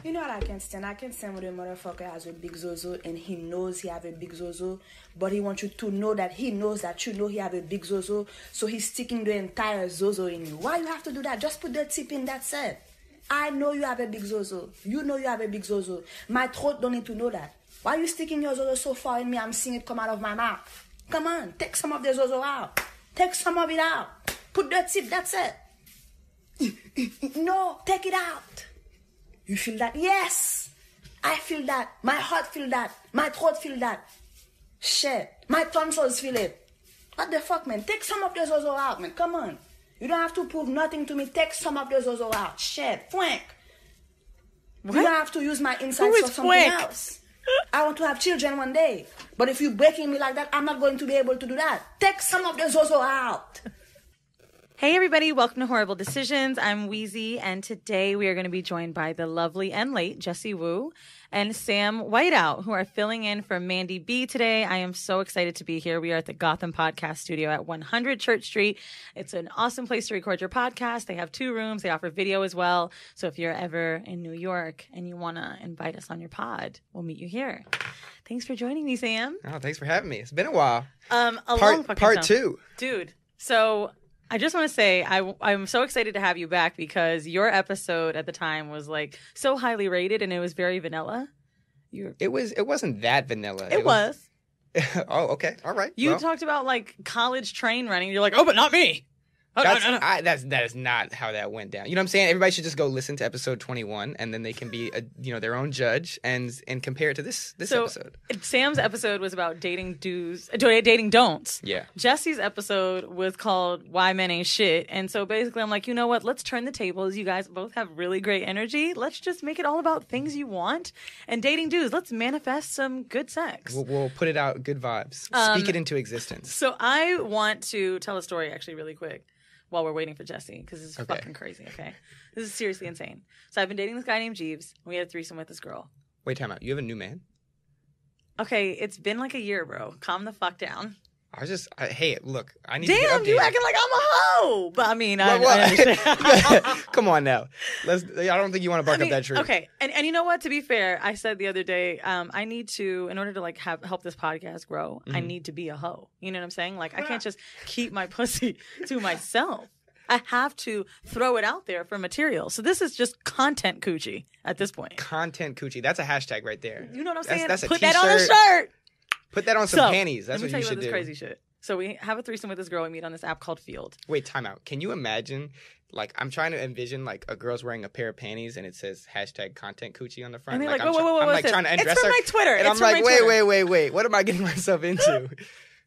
You know what I can stand? I can stand when a motherfucker has a big zozo and he knows he have a big zozo, but he wants you to know that he knows that you know he have a big zozo, so he's sticking the entire zozo in you. Why you have to do that? Just put the tip in, that's it. I know you have a big zozo. You know you have a big zozo. My throat don't need to know that. Why are you sticking your zozo so far in me? I'm seeing it come out of my mouth. Come on, take some of the zozo out. Take some of it out. Put the tip, that's it. No, take it out. You feel that? Yes. I feel that. My heart feel that. My throat feel that. Shit. My tonsils feel it. What the fuck, man? Take some of the zozo out, man. Come on. You don't have to prove nothing to me. Take some of the zozo out. Shit. Fwank. What? You don't have to use my insides for something else. I want to have children one day. But if you're breaking me like that, I'm not going to be able to do that. Take some of the zozo out. Hey everybody, welcome to Whoreible Decisions. I'm Wheezy, and today we are going to be joined by the lovely and late Jessie Wu and Sam Whiteout, who are filling in for Mandy B today. I am so excited to be here. We are at the Gotham Podcast Studio at 100 Church Street. It's an awesome place to record your podcast. They have 2 rooms. They offer video as well. So if you're ever in New York and you want to invite us on your pod, we'll meet you here. Thanks for joining me, Sam. Oh, thanks for having me. It's been a while. Part 2. Dude, so I just want to say I'm so excited to have you back because your episode at the time was like so highly rated and it was very vanilla. It wasn't that vanilla. It was. Oh, okay. All right. You talked about like college train running. You're like, oh, but not me. Oh, no. That is not how that went down. You know what I'm saying? Everybody should just go listen to episode 21, and then they can be their own judge and compare it to this episode. Sam's episode was about dating don'ts. Yeah. Jessie's episode was called Why Men Ain't Shit. And so basically I'm like, you know what? Let's turn the tables. You guys both have really great energy. Let's just make it all about things you want. And dating dudes, let's manifest some good sex. We'll put it out, good vibes. Speak it into existence. So I want to tell a story actually really quick while we're waiting for Jessie, because this is fucking crazy, okay? This is seriously insane. So I've been dating this guy named Jeeves, and we had a threesome with this girl. Wait, time out. You have a new man? Okay, it's been like a year, bro. Calm the fuck down. Hey, look, I need to get updated. Damn, you acting like I'm a hoe! But I mean, I understand. Come on now. I don't think you want to bark up that tree. Okay, and you know what? To be fair, I said the other day, I need to, in order to like help this podcast grow, I need to be a hoe. You know what I'm saying? Like, I can't just keep my pussy to myself. I have to throw it out there for material. So this is just content coochie at this point. Content coochie. That's a hashtag right there. You know what I'm saying? That's a Put t-shirt. that on a shirt. Put that on some panties. That's what you should do. Let me tell you about this crazy shit. So we have a threesome with this girl we meet on this app called Field. Wait, time out. Can you imagine, like, I'm trying to envision, like, a girl's wearing a pair of panties and it says hashtag content coochie on the front. And they're like, I'm wait, trying to undress it's from her. my Twitter. And I'm like, wait. What am I getting myself into?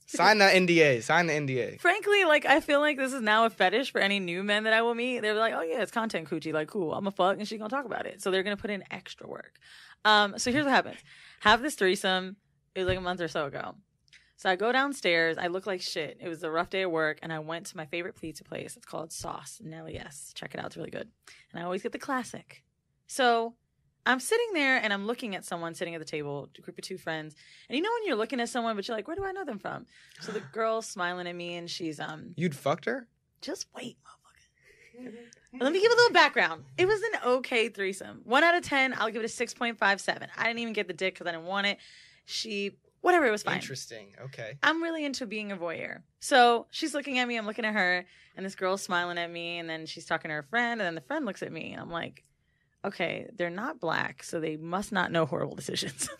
Sign the NDA. Frankly, like, I feel like this is now a fetish for any new men that I will meet. They're like, oh, yeah, it's content coochie. Like, cool, I'm a fuck, and she's going to talk about it. So they're going to put in extra work. So here's what happens. Have this threesome. It was like a month or so ago. So I go downstairs. I look like shit. It was a rough day at work, and I went to my favorite pizza place. It's called Sauce in LES. Check it out. It's really good. And I always get the classic. So I'm sitting there, and I'm looking at someone sitting at the table, a group of 2 friends. And you know when you're looking at someone, but you're like, where do I know them from? So the girl's smiling at me, and she's You'd fucked her? Just wait, motherfucker. Let me give a little background. It was an okay threesome. 1 out of 10, I'll give it a 6.57. I didn't even get the dick because I didn't want it. Whatever, it was fine. Interesting. Okay. I'm really into being a voyeur. So she's looking at me, I'm looking at her, and this girl's smiling at me, and then she's talking to her friend, and then the friend looks at me, and I'm like, okay, they're not black, so they must not know Whoreible Decisions.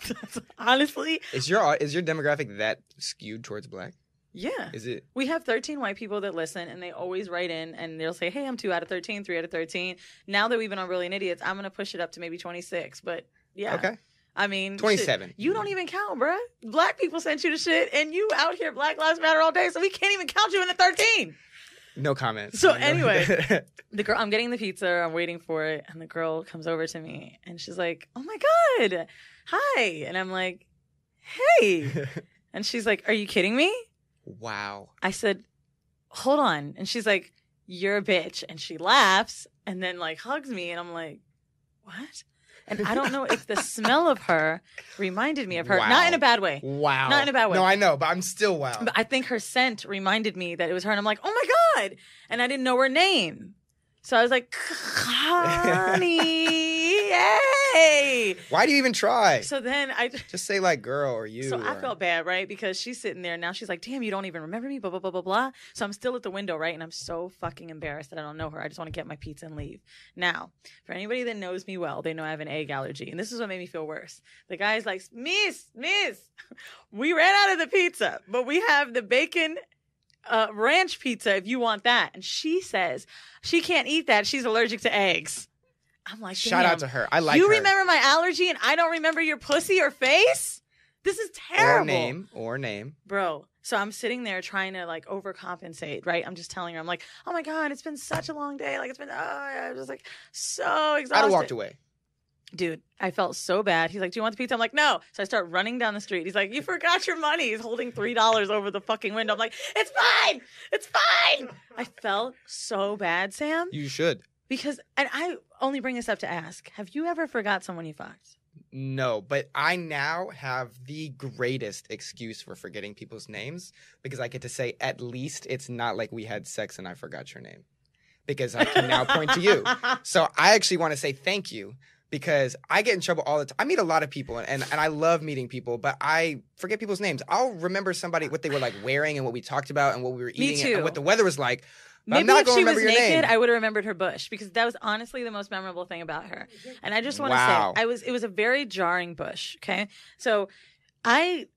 Honestly. Is your demographic that skewed towards black? Yeah. Is it? We have 13 white people that listen, and they always write in, and they'll say, hey, I'm 2 out of 13, 3 out of 13. Now that we've been on Brilliant Idiots, I'm going to push it up to maybe 26, but yeah. Okay. I mean, 27. Shit, you don't even count, bruh. Black people sent you the shit, and you out here Black Lives Matter all day, so we can't even count you in the 13. No comments. So anyway, the girl, I'm getting the pizza, I'm waiting for it, and the girl comes over to me, and she's like, oh my God, hi. And I'm like, hey. And she's like, are you kidding me? Wow. I said, hold on. And she's like, you're a bitch. And she laughs, and then like hugs me, and I'm like, what? And I don't know if the smell of her reminded me of her. Wow. Not in a bad way. Wow. Not in a bad way. No, I know, but I'm still wow. But I think her scent reminded me that it was her. And I'm like, oh my God. And I didn't know her name. So I was like, honey, yeah. way. Why do you even try? So then I just say like girl or you. So I felt bad, right? Because she's sitting there now. She's like, damn, you don't even remember me, blah, blah, blah, blah, blah. So I'm still at the window, right? And I'm so fucking embarrassed that I don't know her. I just want to get my pizza and leave. Now, for anybody that knows me well, they know I have an egg allergy. And this is what made me feel worse. The guy's like, Miss, we ran out of the pizza, but we have the bacon ranch pizza if you want that. And she says she can't eat that. She's allergic to eggs. I'm like, shout out to her. I like her. You remember my allergy and I don't remember your pussy or face? This is terrible. Or name. Bro. So I'm sitting there trying to like overcompensate, right? I'm just telling her, I'm like, oh my God, it's been such a long day. Like I'm just like so exhausted. I'd have walked away. Dude, I felt so bad. He's like, do you want the pizza? I'm like, no. So I start running down the street. He's like, you forgot your money. He's holding $3 over the fucking window. I'm like, it's fine. It's fine. I felt so bad, Sam. You should. Because, and I only bring this up to ask, have you ever forgot someone you fucked? No, but I now have the greatest excuse for forgetting people's names because I get to say, at least it's not like we had sex and I forgot your name. Because I can now point to you. So I actually want to say thank you because I get in trouble all the time. I meet a lot of people and I love meeting people, but I forget people's names. I'll remember somebody, what they were like wearing and what we talked about and what we were eating and what the weather was like. Maybe if she was naked, I would have remembered her bush because that was honestly the most memorable thing about her. And I just want to say, it was a very jarring bush. Okay, so I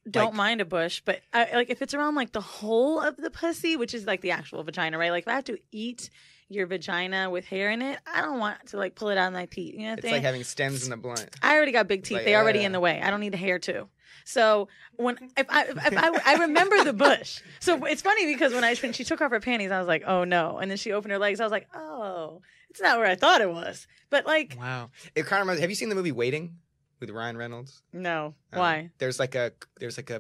don't mind a bush, but like if it's around like the whole of the pussy, which is like the actual vagina, right? Like if I have to eat your vagina with hair in it, I don't want to like pull it out of my teeth. You know what I'm saying? It's like having stems in a blunt. I already got big teeth; they already in the way. I don't need the hair too. So if I remember the bush. So it's funny because when she took off her panties, I was like, oh no. And then she opened her legs. I was like, oh, it's not where I thought it was. But like, wow, it kind of reminds. Have you seen the movie Waiting with Ryan Reynolds? No. Why? There's like a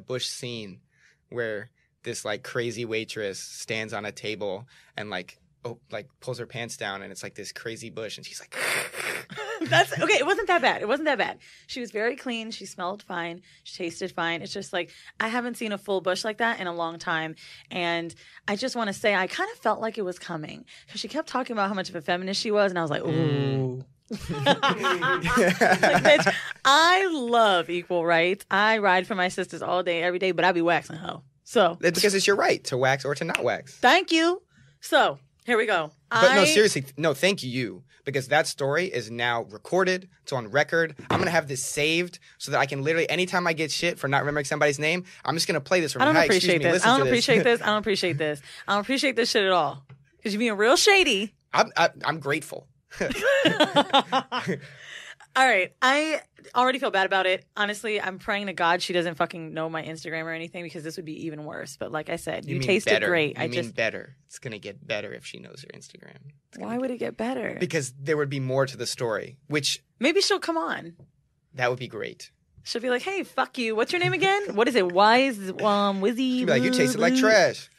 bush scene where this like crazy waitress stands on a table and like pulls her pants down and it's like this crazy bush and she's like That's okay. It wasn't that bad. She was very clean. She smelled fine. She tasted fine. It's just like I haven't seen a full bush like that in a long time. And I just want to say I kind of felt like it was coming because she kept talking about how much of a feminist she was. And I was like, ooh. Like, bitch, I love equal rights. I ride for my sisters all day, every day, but I be waxing hoe. So because it's your right to wax or to not wax. Thank you. So here we go. But no, seriously, no, thank you. Because that story is now recorded. It's on record. I'm going to have this saved so that I can literally, anytime I get shit for not remembering somebody's name, I'm just going to play this from I don't appreciate this. I don't appreciate this. I don't appreciate this. I don't appreciate this shit at all. Because you're being real shady. I'm grateful. All right. I already feel bad about it. Honestly, I'm praying to God she doesn't fucking know my Instagram or anything because this would be even worse. But like I said, you tasted better. great. You mean better. It's going to get better if she knows her Instagram. Why would it get better? Because there would be more to the story, which... Maybe she'll come on. That would be great. She'll be like, hey, fuck you. What's your name again? What is it? Wizzy? She'll be like, you tasted like trash.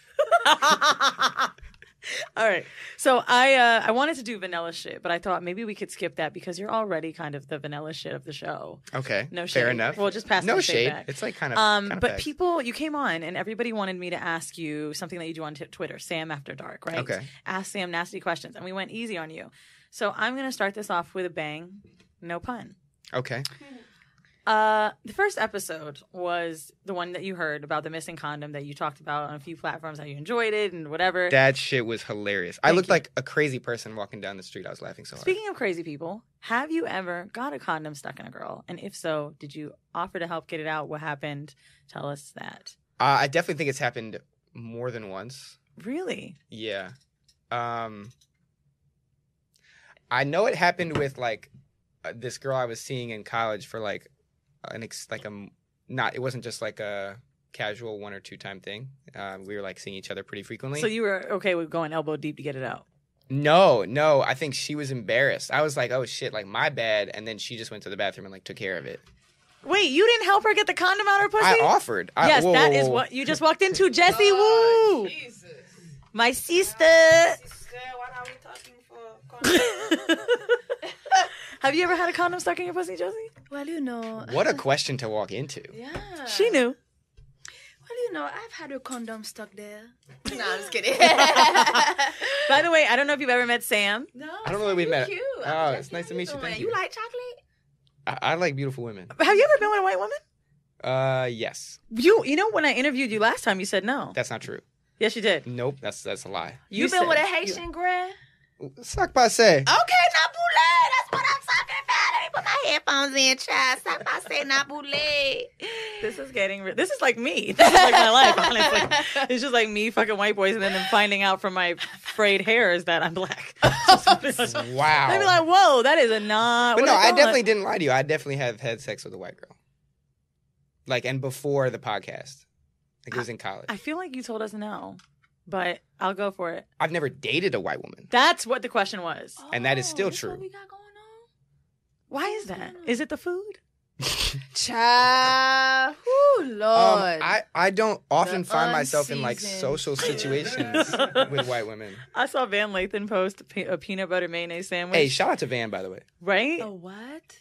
All right. So I wanted to do vanilla shit, but I thought maybe we could skip that because you're already kind of the vanilla shit of the show. Okay. No shade. Fair enough. Well, just pass no the shade. Back. It's like kind of but people, you came on and everybody wanted me to ask you something that you do on Twitter, Sam After Dark, right? Okay. Ask Sam nasty questions, and we went easy on you. So I'm going to start this off with a bang, no pun. Okay. The first episode was the one that you heard about the missing condom that you talked about on a few platforms, how you enjoyed it and whatever. That shit was hilarious. I looked like a crazy person walking down the street. I was laughing so hard. Speaking of crazy people, have you ever got a condom stuck in a girl? And if so, did you offer to help get it out? What happened? Tell us that. I definitely think it's happened more than once. Really? Yeah. I know it happened with like this girl I was seeing in college for like it wasn't just like a casual 1 or 2 time thing. We were like seeing each other pretty frequently. So you were okay with going elbow deep to get it out? No. I think she was embarrassed. I was like, oh shit, like my bad. And then she just went to the bathroom and like took care of it. Wait, you didn't help her get the condom out of her pussy? I offered. Yes, that is what you just walked into, Jessie. Woo! Jesus. My sister. What are we talking for? Have you ever had a condom stuck in your pussy, Josie? Well, you know. What a question to walk into. Yeah. She knew. Well, you know, I've had a condom stuck there. No, I'm just kidding. By the way, I don't know if you've ever met Sam. No. I don't know that we've met. Cute. Oh, it's nice to meet you. Thank you. You like chocolate? I like beautiful women. Have you ever been with a white woman? Yes. You know, when I interviewed you last time, you said no. That's not true. Yes, you did. Nope, that's a lie. You been with a Haitian girl? Suck by say. Okay, Nabule. That's what I'm talking about. Let me put my headphones in, child. Suck by say Nabule. This is like me. This is like my life, honestly. It's just like me fucking white boys and then finding out from my frayed hairs that I'm black. Wow. They'd be like, whoa, that is a not. But no, I definitely didn't lie to you. I definitely have had sex with a white girl. Like, and before the podcast. Like, it was in college. I feel like you told us no, but I'll go for it. I've never dated a white woman. That's what the question was. And that is still That's true. what we got going on? Why is that? Is it the food? Child. Ooh, Lord. I don't often The find myself in like unseasoned. social situations with white women. I saw Van Lathan post a peanut butter mayonnaise sandwich. Hey, shout out to Van, by the way. Right? A what?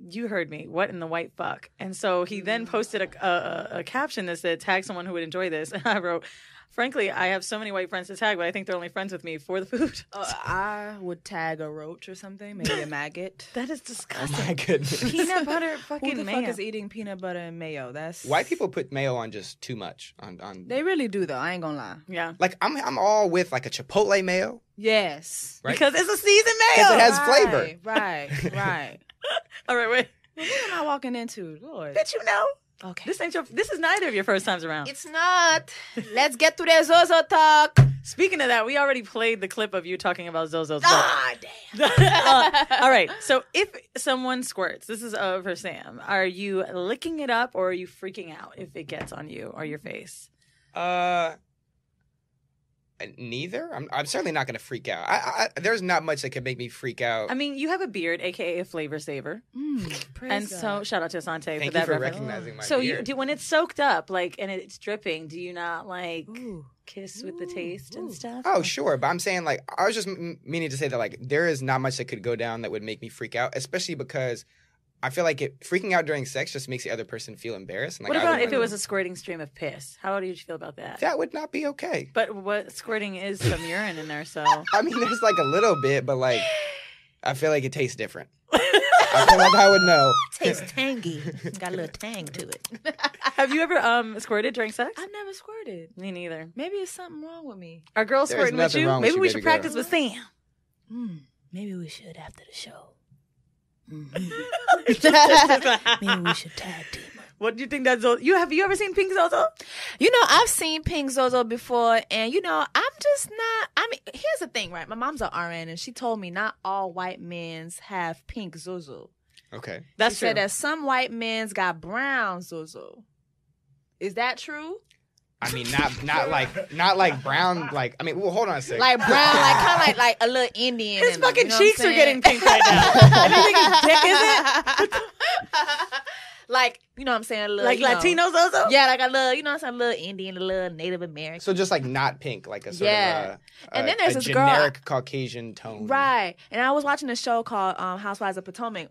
You heard me. What in the white fuck? And so he then posted a caption that said, tag someone who would enjoy this. And I wrote, frankly, I have so many white friends to tag, but I think they're only friends with me for the food. I would tag a roach or something, maybe a maggot. That is Oh disgusting. my goodness. Peanut butter Who fucking the mayo. fuck is eating peanut butter and mayo? That's White people put mayo on just too much. On They really do though. I ain't gonna lie. Yeah. like I'm all with like a Chipotle mayo, Yes. right? Because it's a seasoned mayo. Because it has flavor. Right. All right, wait. What am I walking into? Lord. Did you know? Okay. This is neither of your first times around. It's not. Let's get to the Zozo talk. Speaking of that, we already played the clip of you talking about Zozo's. Ah, damn. All right. So if someone squirts, this is for Sam. Are you licking it up or are you freaking out if it gets on you or your face? Neither. I'm certainly not going to freak out. I there's not much that could make me freak out. I mean, you have a beard, aka a flavor saver, and so shout out to Asante Thank for you that for reference. recognizing my So you beard. do when it's soaked up, like, and it's dripping. Do you not like Ooh. kiss with the taste and stuff? Oh, sure. But I'm saying, like, I was just meaning to say that, like, there is not much that could go down that would make me freak out, especially because I feel like freaking out during sex just makes the other person feel embarrassed. And, like, What I about wouldn't if it wanna- was a squirting stream of piss? How would you feel about that? That would not be okay. But what squirting is some urine in there, so I mean, there's, like, a little bit, but, like, I feel like it tastes different. I feel like I would know. Tastes tangy. Got a little tang to it. have you ever squirted during sex? I've never squirted. Me neither. Maybe it's something wrong with me. Are girls There's squirting with nothing you? wrong with Maybe you, we baby should girl. practice with Sam. Maybe we should after the show. Maybe Maybe we should tag team. What do you think that's? Have you ever seen Pink Zozo? You know, I've seen Pink Zozo before, and you know, I'm just not. I mean, here's the thing, right? My mom's an RN, and she told me not all white men's have pink Zozo. Okay. That's She true. said that some white men's got brown Zozo. Is that true? I mean, not like brown, like, I mean, well, hold on a second. Like brown, like kind of like a little Indian. His in them, fucking you know what I'm cheeks are saying? getting pink right now. And you think his dick isn't? Like, you know what I'm saying? A little, Like you know. Latino Zozo? Yeah, like a little, you know what I'm saying? A little Indian, a little Native American. So just like not pink, like a sort Yeah. of And then there's a this girl- generic Caucasian tone. Right. And I was watching a show called Housewives of Potomac.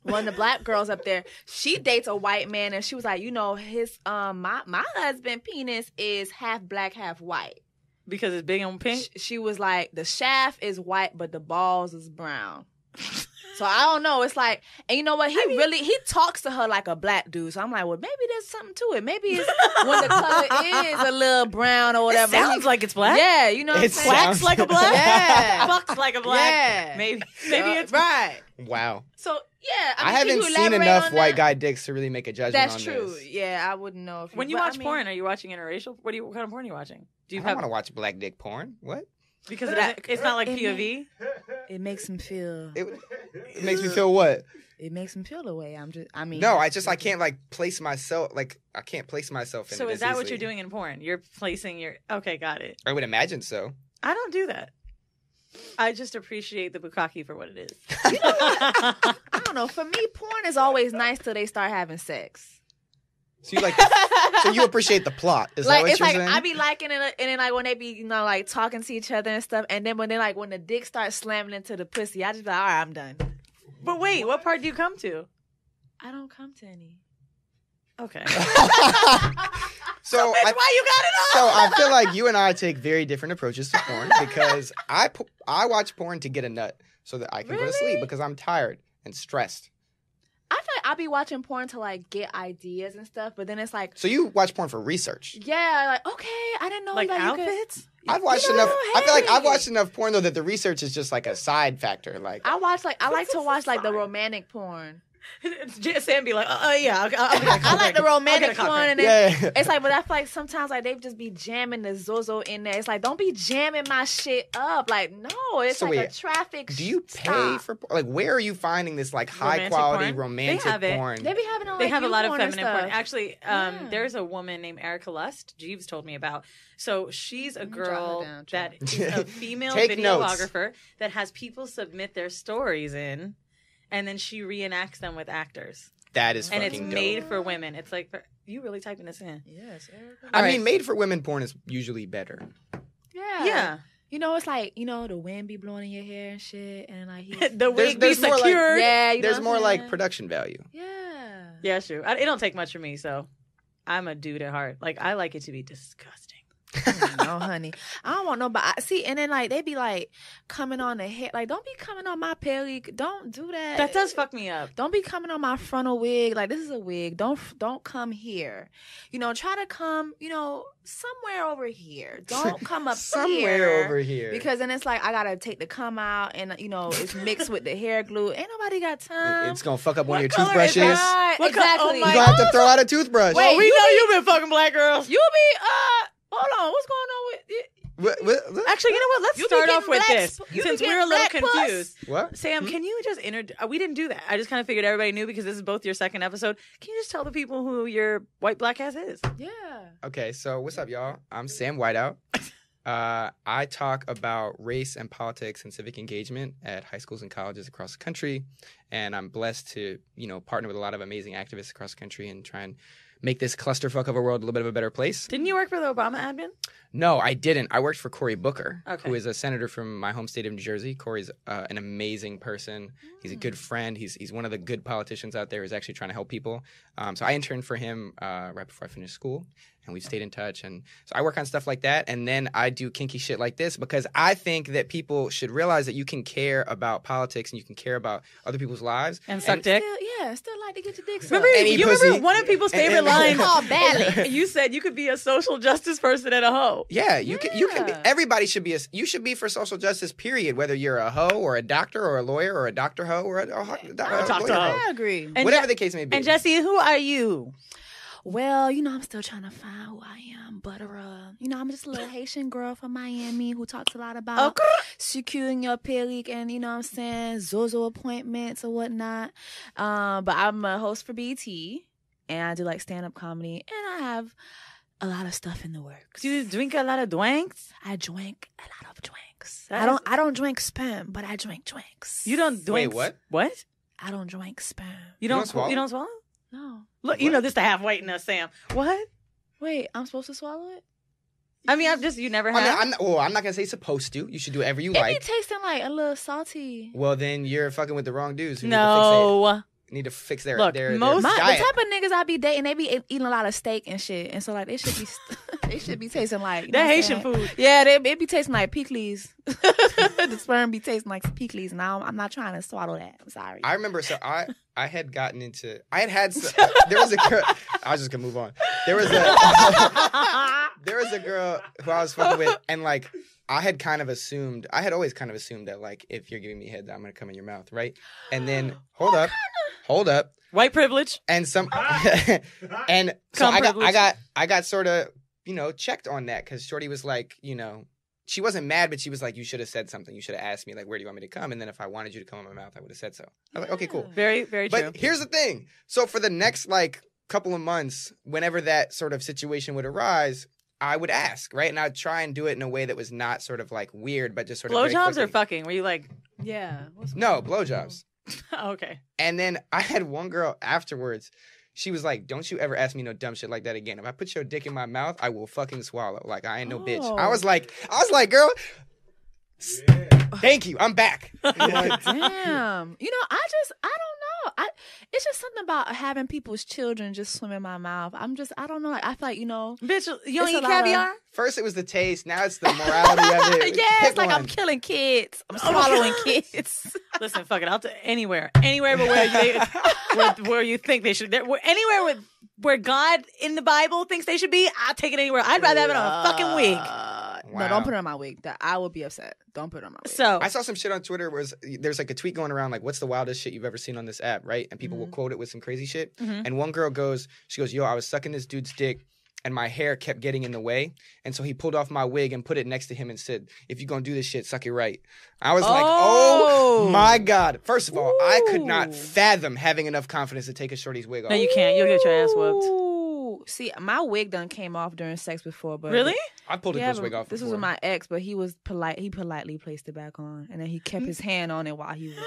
One of the black girls up there, she dates a white man, and she was like, you know, his my husband penis is half black, half white. Because it's big and pink? She was like, the shaft is white, but the balls is brown. So I don't know. It's like, and you know what? He talks to her like a black dude. So I'm like, well, maybe there's something to it. Maybe it's when the color is a little brown or whatever. It sounds like it's black. Yeah, you know what I'm It saying? Quacks sounds- like a black? Yeah. Fucks like a black? Yeah. Maybe it's right. Wow. So yeah, I mean, can haven't you seen elaborate enough on white that? guy dicks to really make a judgment That's on true. this. Yeah, I wouldn't know if When you but, watch I mean, porn, are you watching interracial? What kind of porn are you watching? Do you I don't have want to watch black dick porn. What? because That- it's not like it POV? It makes him feel. It makes me feel what? It makes him feel the way. I mean. No, I can't like place myself. Like I can't place myself in. So it is as that what easily. you're doing in porn? You're placing your okay, got it. I would imagine so. I don't do that. I just appreciate the bukkake for what it is. I don't know. For me, porn is always nice till they start having sex. So you like? So you appreciate the plot? Is that Like what it's you're like saying? I be liking it, and then like when they be like talking to each other and stuff, and then when the dick starts slamming into the pussy, I just be like, all right, I'm done. But wait, what part do you come to? I don't come to any. Okay. So Why you got it So all? I feel like you and I take very different approaches to porn because I watch porn to get a nut so that I can go to sleep because I'm tired and stressed. I feel I be watching porn to like get ideas and stuff, but then it's like, So you watch porn for research? yeah, like okay, I didn't know Like that you could. outfits? I've watched You know, enough. I feel like I've hey. watched enough porn though that the research is just like a side factor. Like I like to watch like the romantic porn. Sam be like, yeah, I like the romantic porn, and then yeah. it's like, but I feel like sometimes like they just be jamming the Zozo in there. It's like, don't be jamming my shit up. Like, no, it's So like a wait, traffic. Do you pay stop. for like where are you finding this like high Romantic quality porn? romantic They have it. porn? They be having on, They like, have a lot of YouPorn and feminine porn. stuff. Actually, Yeah. there's a woman named Erica Lust. Jeeves told me about. So she's a me jot her girl down, that child. is a female Take notes. videographer that has people submit their stories in, and then she reenacts them with actors. That is And fucking it's dope. made for women. It's like, you really typing this in? Yes, Erica. I All mean, right. made for women porn is usually better. Yeah. Yeah. You know, it's like, you know, the wind be blowing in your hair and shit, and like he's The wig be there's more like- secured. yeah, you know There's what more I'm like saying? production value. Yeah. Yeah, true. It don't take much for me, so I'm a dude at heart. Like, I like it to be disgusting. No, honey, I don't want nobody. See, and then like they be like coming on the head. Like, don't be coming on my pelly. Don't do that. That does fuck me up. Don't be coming on my frontal wig. Like, this is a wig. Don't come here. You know, try to come. You know, somewhere over here. Don't come up Somewhere here. over here. Because then it's like I gotta take the cum out, and you know it's mixed with the hair glue. Ain't nobody got time. It's gonna fuck up one of What your color is toothbrushes. that? Right, What co- oh exactly. my You're gonna have to throw out a toothbrush. Wait, we you know be- you've been fucking black girls. You be hold on. What's going on with it? Actually, you know what? Let's You be start getting off with black this. sp- you be Since getting we're a little black puss? confused. What? Sam, can you just we didn't do that. I just kind of figured everybody knew because this is both your second episode. Can you just tell the people who your white black ass is? Yeah. Okay, so what's up, y'all? I'm Sam Whiteout. I talk about race and politics and civic engagement at high schools and colleges across the country, and I'm blessed to, partner with a lot of amazing activists across the country and try and make this clusterfuck of a world a little bit of a better place. Didn't you work for the Obama admin? No, I didn't. I worked for Cory Booker, Okay. who is a senator from my home state of New Jersey. Cory's an amazing person. He's a good friend. He's one of the good politicians out there who's actually trying to help people. So I interned for him right before I finished school, and we've stayed in touch. And so I work on stuff like that, and then I do kinky shit like this because I think that people should realize that you can care about politics and you can care about other people's lives. And suck dick? Still like to get your dick sucked. Remember, Any you pussy. remember one of people's favorite And- lines? Oh, badly. You said you could be a social justice person and a hoe. Yeah, you can be. Yeah. Everybody should be. You should be for social justice. Period. Whether you're a hoe or a doctor or a lawyer or a doctor hoe or a doctor lawyer hoe. I agree. And whatever Je- the case may be. And Jessie, who are you? Well, I'm still trying to find who I am, but I'm just a little Haitian girl from Miami who talks a lot about securing your pellic and Zozo appointments or whatnot. But I'm a host for BT, and I do like stand-up comedy, and I have a lot of stuff in the works. Do you drink a lot of dwanks? I drink a lot of drinks. That I don't drink sperm, but I drink drinks. You don't Wait, dwanks? what? What? I don't drink sperm. You don't don't swallow? You don't swallow? No. Look, What? this the half white in us, Sam. What? Wait, I'm supposed to swallow it? I mean, you never have. I'm not gonna say supposed to. You should do whatever you It like. be tasting like a little salty. Well, then you're fucking with the wrong dudes. Who No. need to fix their Look, their most- The diet. type of niggas I be dating, they be eating a lot of steak and shit, and so like they should be they should be tasting like That Haitian food. Yeah, it be tasting like pickles. The sperm be tasting like pickles, and I'm not trying to swallow that. I'm sorry. I remember. So I had gotten into. I had there was a girl. I was just gonna move on. There was a girl who I was fucking with, and like I had always kind of assumed that like if you're giving me head, I'm gonna come in your mouth, right? And then hold up. White privilege. And and so Cum I privilege. got sort of checked on that because Shorty was like she wasn't mad, but she was like, you should have said something. You should have asked me like, where do you want me to come? And then if I wanted you to come in my mouth, I would have said so. I was like, okay, cool. Very, very true. But here's the thing. So for the next like couple of months, whenever that sort of situation would arise, I would ask, right? And I'd try and do it in a way that was not sort of like weird, but just sort of very Blowjobs or quickly. fucking? Were you like, Yeah. No, blowjobs. okay. And then I had one girl afterwards. She was like, don't you ever ask me no dumb shit like that again. If I put your dick in my mouth, I will fucking swallow. Like, I ain't no bitch. Oh. I was like, girl, thank you. I'm back. Damn. I don't know. It's just something about having people's children just swim in my mouth. I don't know. Like, I feel like, Bitch, you don't It's a eat lot caviar? First it was the taste. Now it's the morality of it. yeah, Pick it's like one. I'm killing kids. I'm swallowing kids. Listen, fuck it. I'll take anywhere but where you think they should. Anywhere where God in the Bible thinks they should be, I'll take it anywhere. I'd rather have it on a fucking wig. No, don't put it on my wig. That I would be upset. Don't put it on my wig. So I saw some shit on Twitter where there's like a tweet going around like, what's the wildest shit you've ever seen on this app, right? And people will quote it with some crazy shit. And one girl goes, yo, I was sucking this dude's dick and my hair kept getting in the way. And so he pulled off my wig and put it next to him and said, if you're going to do this shit, suck it right. I was like, oh my God. First of all, I could not fathom having enough confidence to take a shorty's wig off. No, you can't. You'll get your ass whooped. See, my wig done came off during sex before, but really, I pulled a girl's wig off. This was with my ex, but he was polite. He politely placed it back on, and then he kept his hand on it while he was.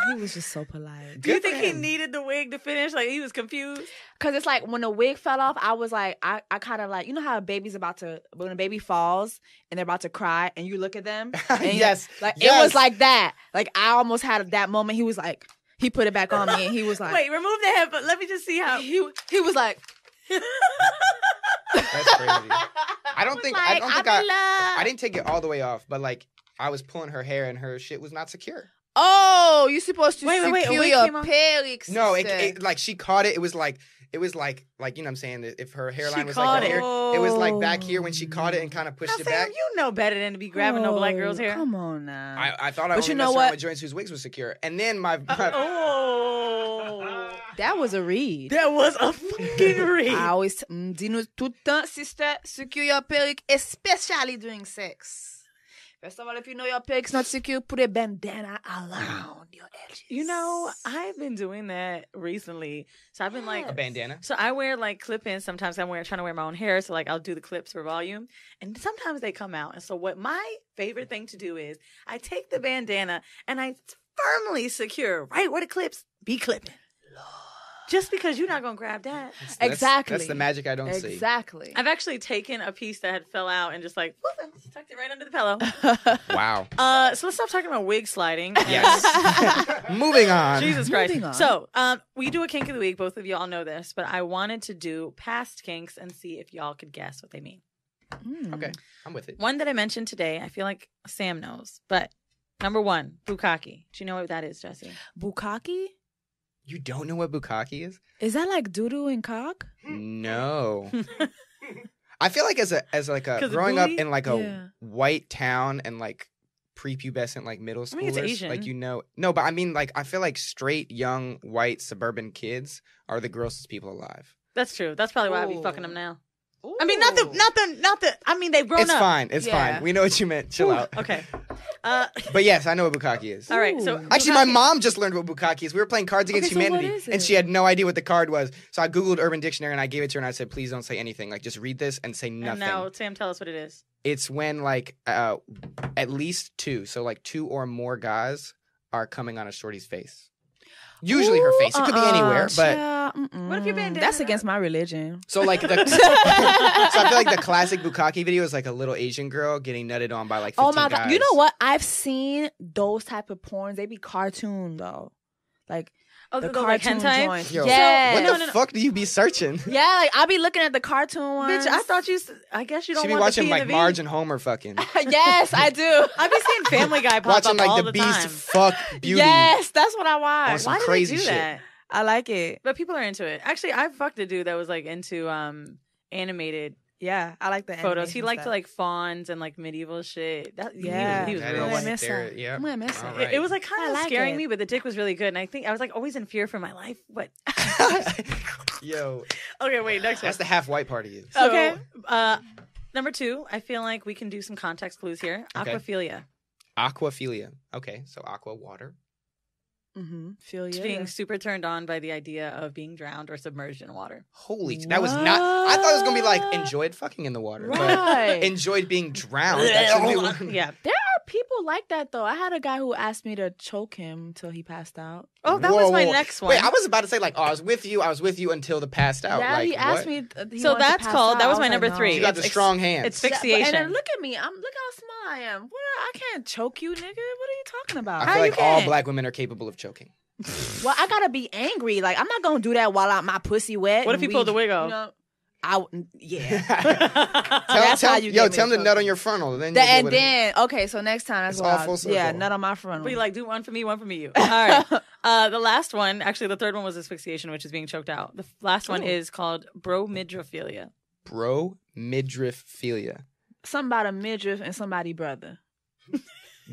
He was just so polite. Do you think he needed the wig to finish? Like he was confused? Because it's like when the wig fell off, I was like, I kind of like, you know how when a baby falls and they're about to cry, and you look at them. And Yes, it was like that. Like I almost had that moment. He was like. He put it back on me, and he was like, "Wait, remove the head, but let me just see how." He was like, That's crazy. I didn't take it all the way off, but like I was pulling her hair, and her shit was not secure. Oh, you're supposed to secure your pelix. No, it like she caught it. It was like you know what I'm saying? If her hairline was like right here, it was like back here when she caught it and kind of pushed it back. You know better than to be grabbing no black girl's hair. Come on now. I thought I was only messing around with joints whose wigs were secure. And then that was a read. That was a fucking read. I always dis-nous tout le temps, sister, secure your pelix, especially during sex. First of all, if you know your pelix not secure, put a bandana around your edges. You know, I've been doing that recently. So I've been like... A bandana? So I wear like clip-ins. Sometimes I'm trying to wear my own hair. So like I'll do the clips for volume. And sometimes they come out. And so what my favorite thing to do is I take the bandana and I firmly secure right where the clips be clipping. Just because you're not going to grab that. Exactly. That's the magic I don't see. Exactly. I've actually taken a piece that had fell out and just like, whoop, and tucked it right under the pillow. Wow. So let's stop talking about wig sliding. Yes. Moving on. Jesus Christ. Moving on. So we do a kink of the week. Both of y'all know this, but I wanted to do past kinks and see if y'all could guess what they mean. Okay. I'm with it. One that I mentioned today, I feel like Sam knows, but number 1, bukkake. Do you know what that is, Jessie? Bukkake? You don't know what bukkake is? Is that like doo-doo and cock? No. I feel like as a growing up in like a white town and like prepubescent like middle schoolers, it's Asian. like no, but I mean like I feel like straight young white suburban kids are the grossest people alive. That's true. That's probably why I be fucking them now. Ooh. I mean, not the. I mean, they've grown up. It's fine. It's fine. We know what you meant. Chill out. Okay. But yes, I know what bukkake is. All right. So actually, my mom just learned what bukkake is. We were playing Cards Against Humanity, and she had no idea what the card was. So I googled Urban Dictionary and I gave it to her and I said, "Please don't say anything. Like, just read this and say nothing." And now, Sam, tell us what it is. It's when like at least 2, so like 2 or more guys are coming on a shorty's face. Usually her face. It could be anywhere, but what if you're bandana? That's against my religion. So like so I feel like the classic bukkake video is like a little Asian girl getting nutted on by like 15 Oh my God. guys. You know what? I've seen those type of porns. They be cartoon though. Like the cartoon like hentai? joints. Yo, Yeah. what the fuck do you be searching? Yeah, like I'll be looking at the cartoon ones. Bitch, I thought I guess you don't She be want watching the P like and the V. Marge and Homer fucking. Yes, I do. I be seeing Family Guy pop Watching up like all the the Beast time. fuck Beauty. Yes, that's what I On watch. some Why do crazy they do shit. that? I like it. But people are into it. Actually, I fucked a dude that was like into animated Yeah, I like the photos. He animation liked stuff. like fawns and like medieval shit. Yeah. he was That real is white. miss there, that. yeah. I'm gonna miss All it. right. It was like kind I of like scaring it. me, but the dick was really good. And I think I was like always in fear for my life. But Yo, okay, wait, next one. that's the half white part of you. So, Okay. Number 2, I feel like we can do some context clues here. Okay. Aquaphilia. Aquaphilia. Okay, so aqua, water. Feel you. Being super turned on by the idea of being drowned or submerged in water. Holy, that was not. I thought it was gonna be like enjoyed fucking in the water, Right. but enjoyed being drowned. That should be. Yeah. There are people like that though. I had a guy who asked me to choke him till he passed out. Oh, that was my Whoa. next one. Wait, I was about to say like, oh, I was with you until the passed out. Yeah, like, he asked what? me. He So wanted to that's pass called. out. That I was my like, number no. 3. You got the strong hands. It's asphyxiation. And then look at me. Look how small I am. I can't choke you, nigga. What are you talking about? I feel like you all can't? black women are capable of choking. Well, I gotta be angry. Like I'm not gonna do that while my pussy wet. What if he pulled the wig off? Yeah. Tell how you get me tell in them to nut trouble. on your frontal. Then Okay, so next time that's It's what all full circle. yeah, nut on my frontal. We like do one for me, one for me, you. All right. The last one, actually, the third one was asphyxiation, which is being choked out. The last one is called bromidrophilia. Bromidrophilia. Something about a midriff and somebody brother.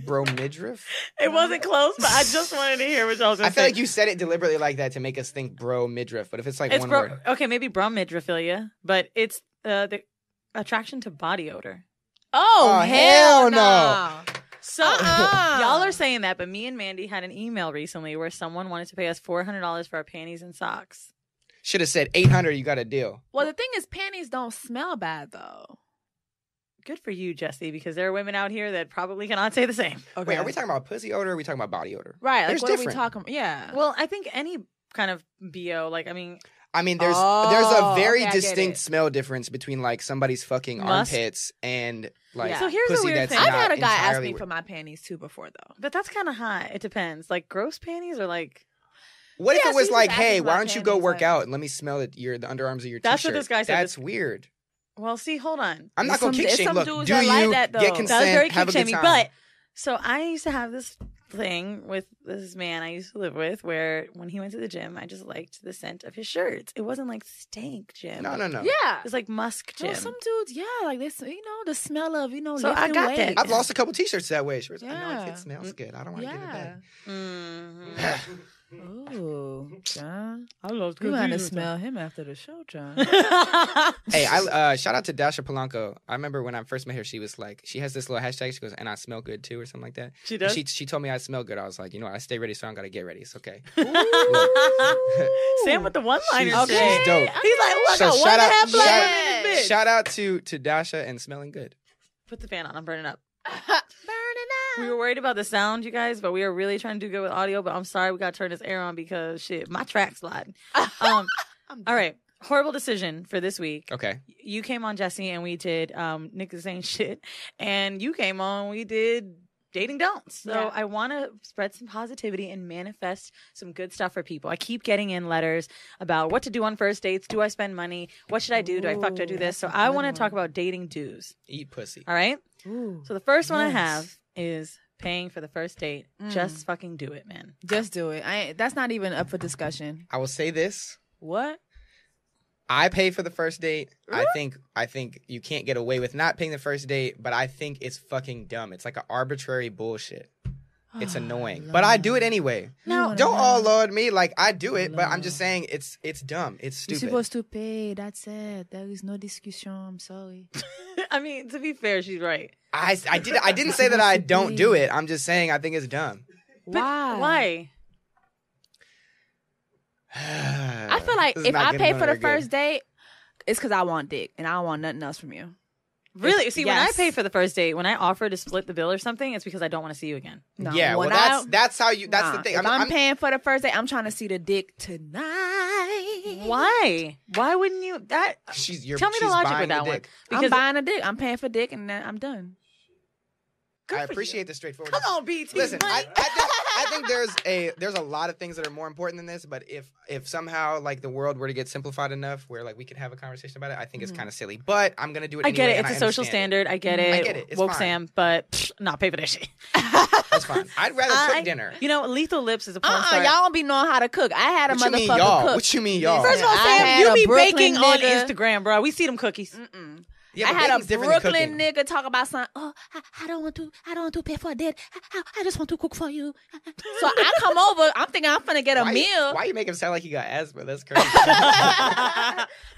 Bromidriff? It wasn't close, but I just wanted to hear what y'all was going I to feel say. like you said it deliberately like that to make us think bromidriff, but if it's like It's one word. okay, maybe bromidrophilia, but it's the attraction to body odor. Oh, hell no. So y'all are saying that, but me and Mandy had an email recently where someone wanted to pay us $400 for our panties and socks. Should have said 800, you got a deal. Well, the thing is, panties don't smell bad, though. Good for you, Jessie, because there are women out here that probably cannot say the same. Okay. Wait, are we talking about pussy odor or are we talking about body odor? Right, like, There's what are we different. talking about? Yeah. Well, I think any kind of BO, like, I mean, There's Oh, a very okay, I get distinct it. smell difference between like somebody's fucking Musk? armpits and like Yeah. So here's a pussy weird that's thing. I've not had a guy ask entirely me for my panties, too, before, though. but that's kind of high. It depends. Like, gross panties or like... What if Yeah, it was she like, just asked hey, me why my don't you go panties, work like- out and let me smell the underarms of your That's t-shirt? what this guy said. That's weird. Well, see, hold on. I'm not going to kick There's shame. some Look, dudes do that like you that, though. get That was consent, That was very have a good kick-shamey. time. But, so I used to have this thing with this man I used to live with where when he went to the gym, I just liked the scent of his shirts. It wasn't like stank gym. No. Yeah. It was like musk gym. No, some dudes, yeah, like this, the smell of, So I lifting got that. weights. I've lost a couple t-shirts that way. She was like, no, Yeah. it smells good. I don't want to give it Yeah. back. Mm-hmm. Oh, John. I love You want to smell him after the show, John. Hey, I shout out to Dasha Polanco. I remember when I first met her, she was like, she has this little hashtag. She goes, and I smell good too, or something like that. She And does? She told me I smell good. I was like, you know what? I stay ready, so I don't got to get ready. It's okay. Sam with the one-liners. She's today. dope. He's like, look, So I got one shout and a out- half black shout- women in this bitch. Shout out to Dasha and smelling good. Put the fan on. I'm burning up. Burn it We out. were worried about the sound, you guys, but we are really trying to do good with audio. But I'm sorry we got to turn this air on because, shit, my track's sliding. All right. Horrible decision for this week. Okay. You came on, Jessie, and we did Nick is saying shit. And you came on, we did dating don'ts. So Yeah. I want to spread some positivity and manifest some good stuff for people. I keep getting in letters about what to do on first dates. Do I spend money? What should I do? Do I fuck? Do I do this? So that's a I good want to one. talk about dating dues. Eat pussy. All right? Ooh. So the first one I Yes. have is paying for the first date. Just fucking do it, man. Just do it. That's not even up for discussion. I will say this. What? I pay for the first date. I think you can't get away with not paying the first date, but I think it's fucking dumb. It's like an arbitrary bullshit. It's annoying. But I do it anyway. Now, Don't all laud me. Like, I do it, but I'm just saying it's dumb. It's You're stupid. supposed to pay. That's it. There is no discussion. I'm sorry. I mean, to be fair, she's right. I didn't say that I don't do it. I'm just saying I think it's dumb. But why? I feel like This is if not I getting pay for the nowhere good. first date, it's because I want dick and I don't want nothing else from you. Really? See, when I Yes. pay for the first date, when I offer to split the bill or something, it's because I don't want to see you again. No, Yeah, well, when that's how you. That's the thing. If I'm paying for the first date, I'm trying to see the dick tonight. Why? Why wouldn't you? That tell me the logic with that one. dick. I'm buying a dick. I'm paying for dick, and then I'm done. I appreciate the straightforward. Come on, BT. Listen, man. I think there's a lot of things that are more important than this. But if somehow like the world were to get simplified enough where like we could have a conversation about it, I think it's kind of silly. But I'm gonna do it. I get anyway, it. and It's a I social understand standard. I get it. I get it. It's Woke fine. Sam, but not pay for that shit. That's fine. I'd rather cook dinner. You know, Lethal Lips is a porn star. Y'all don't be knowing how to cook. I had a What you mean, motherfucker y'all? cook. What you mean, y'all? First of all, I Sam, had you a be Brooklyn baking on nigga. Instagram, bro. We see them cookies. Yeah, I but had a baking's different than Brooklyn cooking. nigga talk about something. Oh, I don't want to pay for a date. I just want to cook for you. So I come over. I'm thinking I'm finna get a meal. Why you make him sound like he got asthma? That's crazy.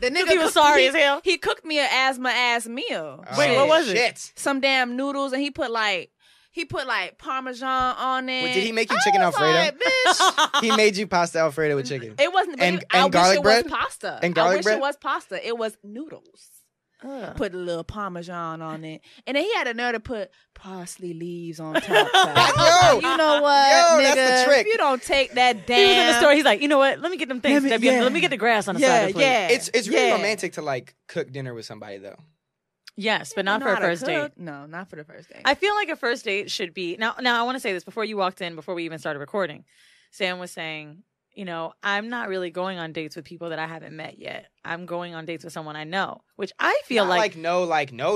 The nigga he was cooked- sorry he- as hell. He cooked me an asthma ass meal. Wait, what was it? Shit. Some damn noodles, and he put like Parmesan on it. Well, did he make you chicken I was Alfredo? like, bitch. He made you pasta Alfredo with chicken. It wasn't. But And I wish garlic it bread? was pasta. And garlic I wish bread? it was pasta. It was noodles. Put a little Parmesan on it, and then he had a nerve to put parsley leaves on top. Yo! You know what, Yo, nigga? that's the trick. If you don't take that damn, He was in the store. He's like, you know what? Let me get them things. Let me- Let me get the grass on the side Yeah, of the plate. yeah. It's really Yeah. romantic to like cook dinner with somebody though. Yes, but not know for a how to first date. cook. No, not for the first date. I feel like a first date should be now. I want to say this before you walked in, before we even started recording. Sam was saying you know, I'm not really going on dates with people that I haven't met yet. I'm going on dates with someone I know, which I feel not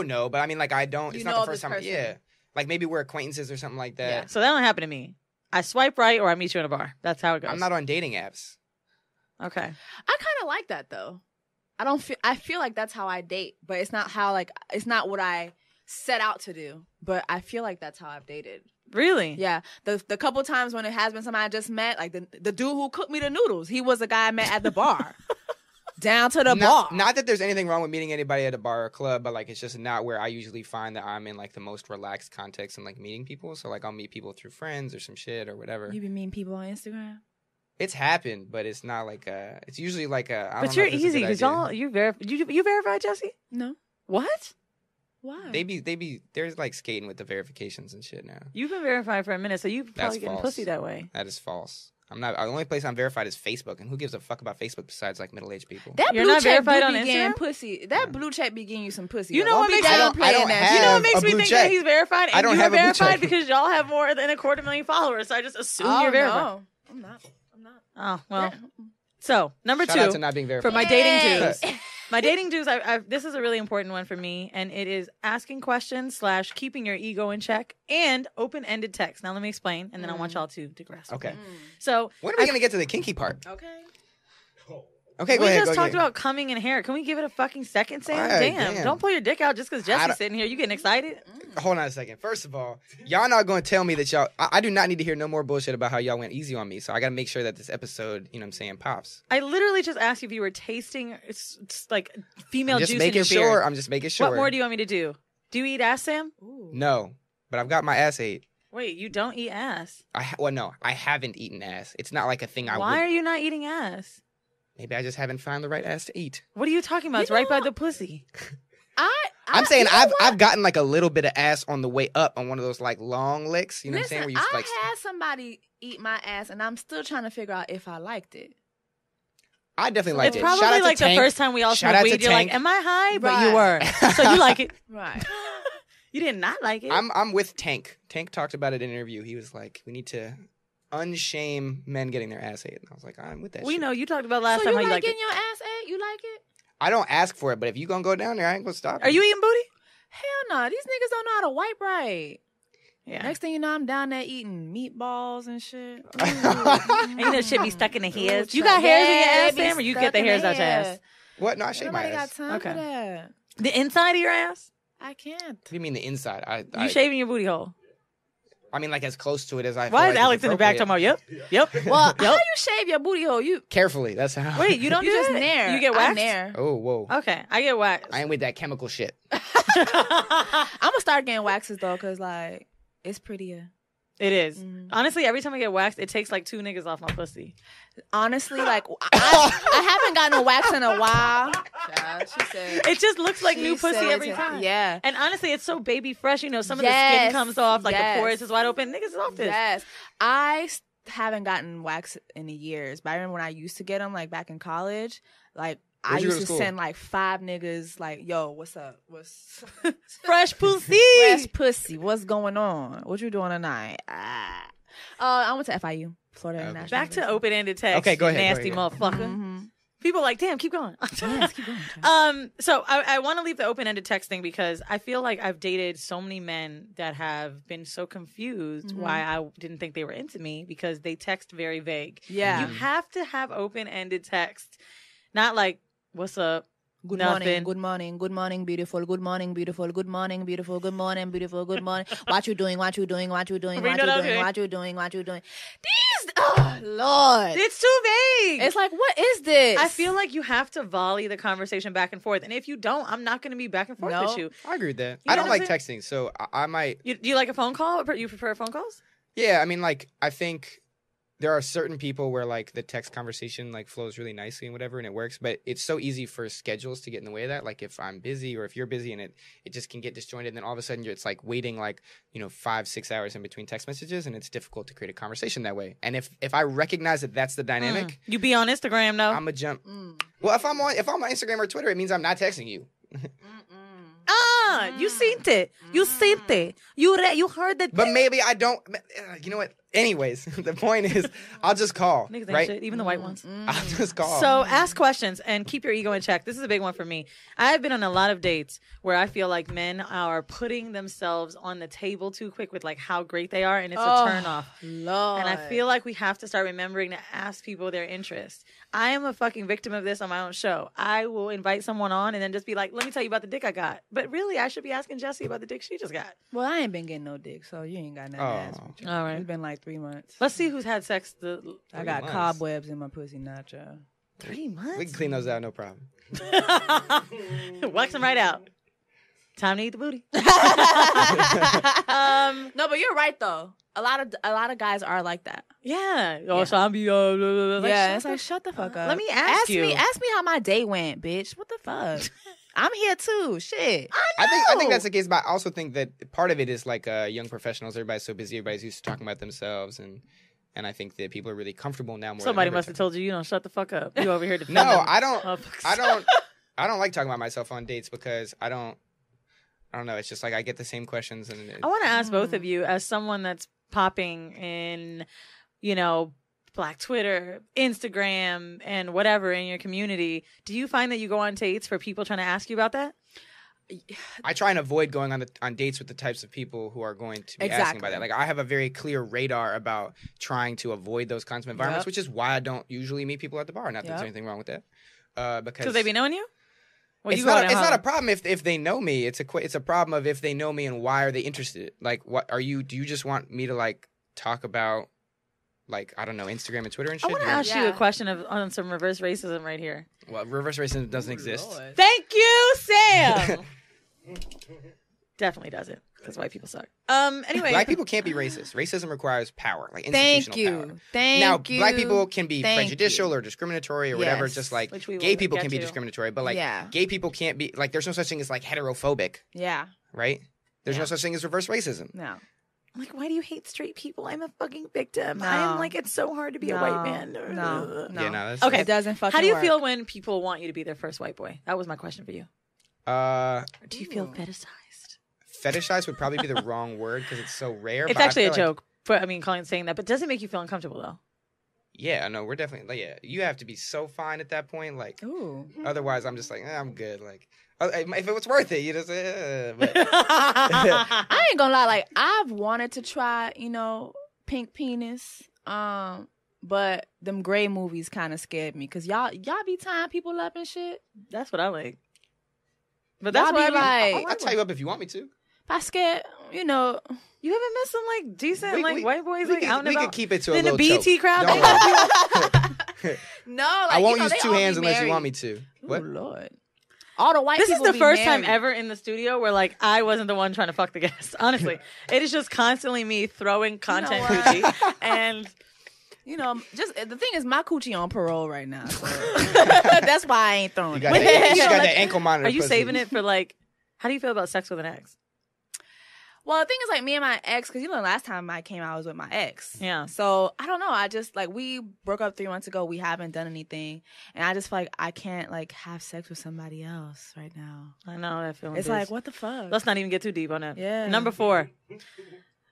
no, but I mean, like, I don't, You it's know not the of first this time. person. Yeah. Like, maybe we're acquaintances or something like that. Yeah. so that don't happen to me. I swipe right or I meet you in a bar. That's how it goes. I'm not on dating apps. Okay. I kind of like that though. I feel like that's how I date, but it's not how it's not what I set out to do. But I feel like that's how I've dated. Really? Yeah, the couple times when it has been somebody I just met, like the dude who cooked me the noodles, he was a guy I met at the bar. Down to the bar. Not that there's anything wrong with meeting anybody at a bar or club, but like it's just not where I usually find that I'm in like the most relaxed context and like meeting people. So like I'll meet people through friends or some shit or whatever. You be meeting people on Instagram? It's happened, but it's not like it's usually like a. I But don't you're know if it's a easy good because idea. y'all you verified Jessie? No. What? Why? They be there's like skating with the verifications and shit now. You've been verified for a minute, so you've probably getting false. pussy that way. That is false. I'm not. The only place I'm verified is Facebook, and who gives a fuck about Facebook besides like middle-aged people? That You're blue not check verified do on be getting Instagram? pussy. That blue check be getting you some pussy. You know Don't what be makes I don't downplaying that. have You know what makes a me blue think check. that he's verified? I And don't you're have a blue verified check. because y'all have more than 250,000 followers, so I just assume Oh, you're verified. no. I'm not. Oh, well. So, number Shout out to two, not being for verified. my dating dues. Yes. My dating dues, this is a really important one for me, and it is asking questions / keeping your ego in check and open-ended text. Now, let me explain, and then I want y'all to digress. Okay. So, When are we gonna get to the kinky part? Okay. Okay, go we ahead. just go talked ahead. about coming in hair. Can we give it a fucking second, Sam? All right, damn. damn. Don't pull your dick out just because I Jessie's don't- sitting here. You getting excited? Hold on a second. First of all, y'all not going to tell me that y'all. I do not need to hear no more bullshit about how y'all went easy on me. So I got to make sure that this episode, you know what I'm saying, pops. I literally just asked you if you were tasting it's like female I'm just juice in making your sure. beard. I'm just making sure. What more do you want me to do? Do you eat ass, Sam? No, but I've got my ass ate. Wait, you don't eat ass. Well, no, I haven't eaten ass. It's not like a thing I Why would. are you not eating ass? Maybe I just haven't found the right ass to eat. What are you talking about? It's right by the pussy. I'm saying you know what? I've gotten like a little bit of ass on the way up on one of those like long licks. You know Listen, what I'm saying? Where you I like. had somebody eat my ass, and I'm still trying to figure out if I liked it. I definitely liked It's it. Shout probably out like to the Tank. first time we all Shout smoked out to weed. You're like, Tank. am I high? But you Right. were. So you like it. Right. You did not like it. I'm with Tank. Tank talked about it in an interview. He was like, we need to unshame men getting their ass ate. And I was like, I'm with that we shit. know you talked about last So time you how you like liked it. getting your ass ate? You like it? I don't ask for it, but if you gonna go down there, I ain't gonna stop. Are you eating booty? Hell no. These niggas don't know how to wipe right. Yeah. Next thing you know, I'm down there eating meatballs and shit. And you know shit be stuck in the hairs. Ooh, You got hairs in your yeah, ass, they be Sam, or you stuck get the in hairs out your ass? What? No, I shave my Nobody got ass. time Okay. for that. The inside of your ass? I can't. What do you mean the inside? You shaving your booty hole? I mean, like as close to it as I. Why feel is like Alex in the back appropriate. talking about, yep? Well, how Yep. you shave your booty hole? You Carefully. That's how. Wait, you don't you do just that? nair. You get I waxed? nair. Oh, whoa. Okay, I get waxed. I ain't with that chemical shit. I'm gonna start getting waxes though, cause like it's prettier. It is. Mhm. Honestly, every time I get waxed, it takes like 2 niggas off my pussy. Honestly, like I haven't gotten a wax in a while. Child, she said. It just looks like she new pussy said every it- time. Yeah. And honestly, it's so baby fresh. You know, some of the Yes, skin comes off, like yes. the pores is wide open. Niggas is off this. Yes. I haven't gotten wax in years, but I remember when I used to get them, like back in college, like I Where'd you go used to to school? send like 5 niggas, like, yo, what's up? What's Fresh pussy. fresh pussy? What's going on? What you doing tonight? I went to FIU, Florida Okay. International. Back to open-ended text. Okay, go ahead, go Nasty ahead. motherfucker. Mm-hmm. People like, damn, keep going. Yes, keep going. child. So I want to leave the open-ended text thing because I feel like I've dated so many men that have been so confused Mm-hmm. why I didn't think they were into me because they text very vague. Yeah. You have to have open-ended text. Not like, what's up? Good Nothing. morning, good morning, good morning, beautiful, good morning, beautiful, good morning, beautiful, good morning, beautiful, good morning. What you doing? What you doing? What you doing? Read What it you out doing? here. What you doing? What you doing? These, oh Lord, It's too vague. it's like, what is this? I feel like you have to volley the conversation back and forth. And if you don't, I'm not going to be back and forth No. with you. I agree with that. You I know don't what like I'm texting, so I might. Do you like a phone call? Or you prefer phone calls? Yeah, I mean, like, I think there are certain people where, like, the text conversation, like, flows really nicely and whatever, and it works. But it's so easy for schedules to get in the way of that. Like, if I'm busy or if you're busy and it just can get disjointed, and then all of a sudden it's, like, waiting, like, 5-6 hours in between text messages, and it's difficult to create a conversation that way. And if I recognize that that's the dynamic, You be on Instagram, though. I'm going to jump. Well, if I'm on Instagram or Twitter, it means I'm not texting you. You seen it. You seen it. You heard that. But maybe I don't. You know what? Anyways, the point is, I'll just call, Niggas ain't right? shit, even the white ones. I'll just call. So ask questions and keep your ego in check. This is a big one for me. I've been on a lot of dates where I feel like men are putting themselves on the table too quick with like how great they are, and it's a turn off. Lord. And I feel like we have to start remembering to ask people their interest. I am a fucking victim of this on my own show. I will invite someone on and then just be like, let me tell you about the dick I got. But really, I should be asking Jessie about the dick she just got. Well, I ain't been getting no dick, so you ain't got nothing to ask me. All right. It's been like 3 months. Let's see who's had sex I got months. cobwebs in my pussy, nacho. 3 months. We can clean those out, no problem. Wax them right out. Time to eat the booty. No, but you're right though. A lot of guys are like that. Yeah. Oh, so I'm be blah, blah, blah. Like, Yeah, it's like shut the fuck up. Let me ask you. Ask me how my day went, bitch. What the fuck? I'm here too. Shit. I think that's the case, but I also think that part of it is like young professionals. Everybody's so busy. Everybody's used to talking about themselves, and I think that people are really comfortable now. More Somebody than ever. must have told you, shut the fuck up. You over here defending. No, I don't. Motherfuckers. I don't like talking about myself on dates because I don't know. It's just like I get the same questions, and I want to ask both of you, as someone that's popping in, Black Twitter, Instagram, and whatever in your community, do you find that you go on dates for people trying to ask you about that? I try and avoid going on dates with the types of people who are going to be asking about that. Like I have a very clear radar about trying to avoid those kinds of environments, which is why I don't usually meet people at the bar. Not that there's anything wrong with that, because they be knowing you. Well, it's not a problem if they know me. It's a problem of if they know me and why are they interested. Like, what are you? Do you just want me to like talk about? Like, I don't know, Instagram and Twitter and shit? I want to ask you a question on some reverse racism right here. Well, reverse racism doesn't exist. Lord. Thank you, Sam. Definitely doesn't, because white people suck. Anyway. Black people can't be racist. Racism requires power, like institutional power. Thank you. Black people can be prejudicial or discriminatory or whatever, just like gay people can be discriminatory, but like gay people can't be, like there's no such thing as like heterophobic. Yeah. Right? There's no such thing as reverse racism. No. Like, why do you hate straight people? I'm a fucking victim. I'm like, it's so hard to be a white man. No. Yeah, no. Okay. It doesn't fucking How do you work. feel when people want you to be their first white boy? That was my question for you. Do you feel fetishized? Fetishized would probably be the wrong word because it's so rare. It's but I actually a feel like- joke. But I mean, saying that, but does it make you feel uncomfortable though? Yeah, no, we're definitely like, yeah. You have to be so fine at that point, like. Ooh. Otherwise, I'm just like, I'm good. Like, if it was worth it, you just say. But I ain't gonna lie, like I've wanted to try, pink penis. But them gray movies kind of scared me because y'all be tying people up and shit. That's what I like. But that's why I'll tie you up if you want me to. I scared, you haven't met some like decent white boys like out and we about. could keep it to a in the little BT choke. crowd. No, like, I won't use they two all be hands unless you married. want me to. What? Oh, Lord. All the white This is people the be first time married. ever in the studio where like I wasn't the one trying to fuck the guest. Honestly, it is just constantly me throwing content coochie and. Just the thing is, my coochie on parole right now. So. That's why I ain't throwing You it. got, that ankle monitor. Are you pussy. saving it for like? How do you feel about sex with an ex? Well, the thing is, like, me and my ex, because, last time I came out, I was with my ex. Yeah. So, I don't know. I just, like, we broke up 3 months ago. We haven't done anything. And I just feel like I can't, like, have sex with somebody else right now. I know that feeling. It's like, what the fuck? Let's not even get too deep on it. Yeah. Number 4.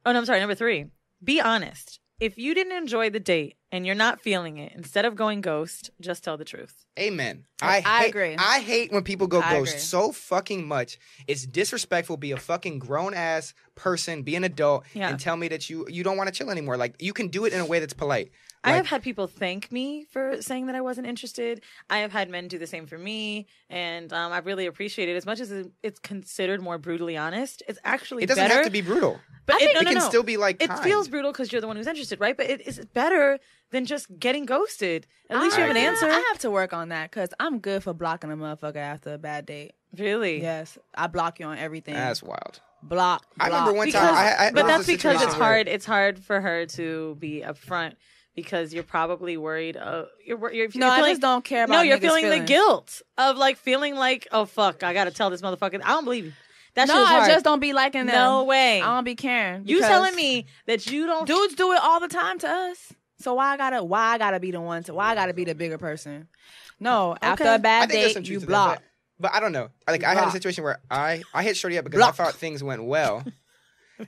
Oh, no, I'm sorry. Number 3. Be honest. If you didn't enjoy the date and you're not feeling it, instead of going ghost, just tell the truth. Amen. I agree. I hate when people go I ghost agree. so fucking much. It's disrespectful. Be a fucking grown ass person. Be an adult and tell me that you don't want to chill anymore. Like, you can do it in a way that's polite. I have had people thank me for saying that I wasn't interested. I have had men do the same for me, and I really appreciate it. As much as it's considered more brutally honest, it's actually It doesn't better. have to be brutal. But it can still be like it kind. feels brutal because you're the one who's interested, right? But it is better than just getting ghosted. At least you have an answer. I have to work on that because I'm good for blocking a motherfucker after a bad date. Really? Yes. I block you on everything. That's wild. Block. I remember one Because, time. but that's there was a because it's situation where- hard. It's hard for her to be upfront because you're probably worried. You're No, I just don't care about. No, you're niggas' feeling the feelings. guilt of like feeling like, oh fuck, I gotta tell this motherfucker. I don't believe you. That shit No, is hard. I just don't be liking them. No way. I don't be caring. You because telling me that you don't? dudes do it all the time to us. So why I gotta be the one to? Why I gotta be the bigger person? No, after a I bad think there's some date, truth you to block. that, but I don't know. Like, I had a situation where I hit Shorty up because Block. I thought things went well.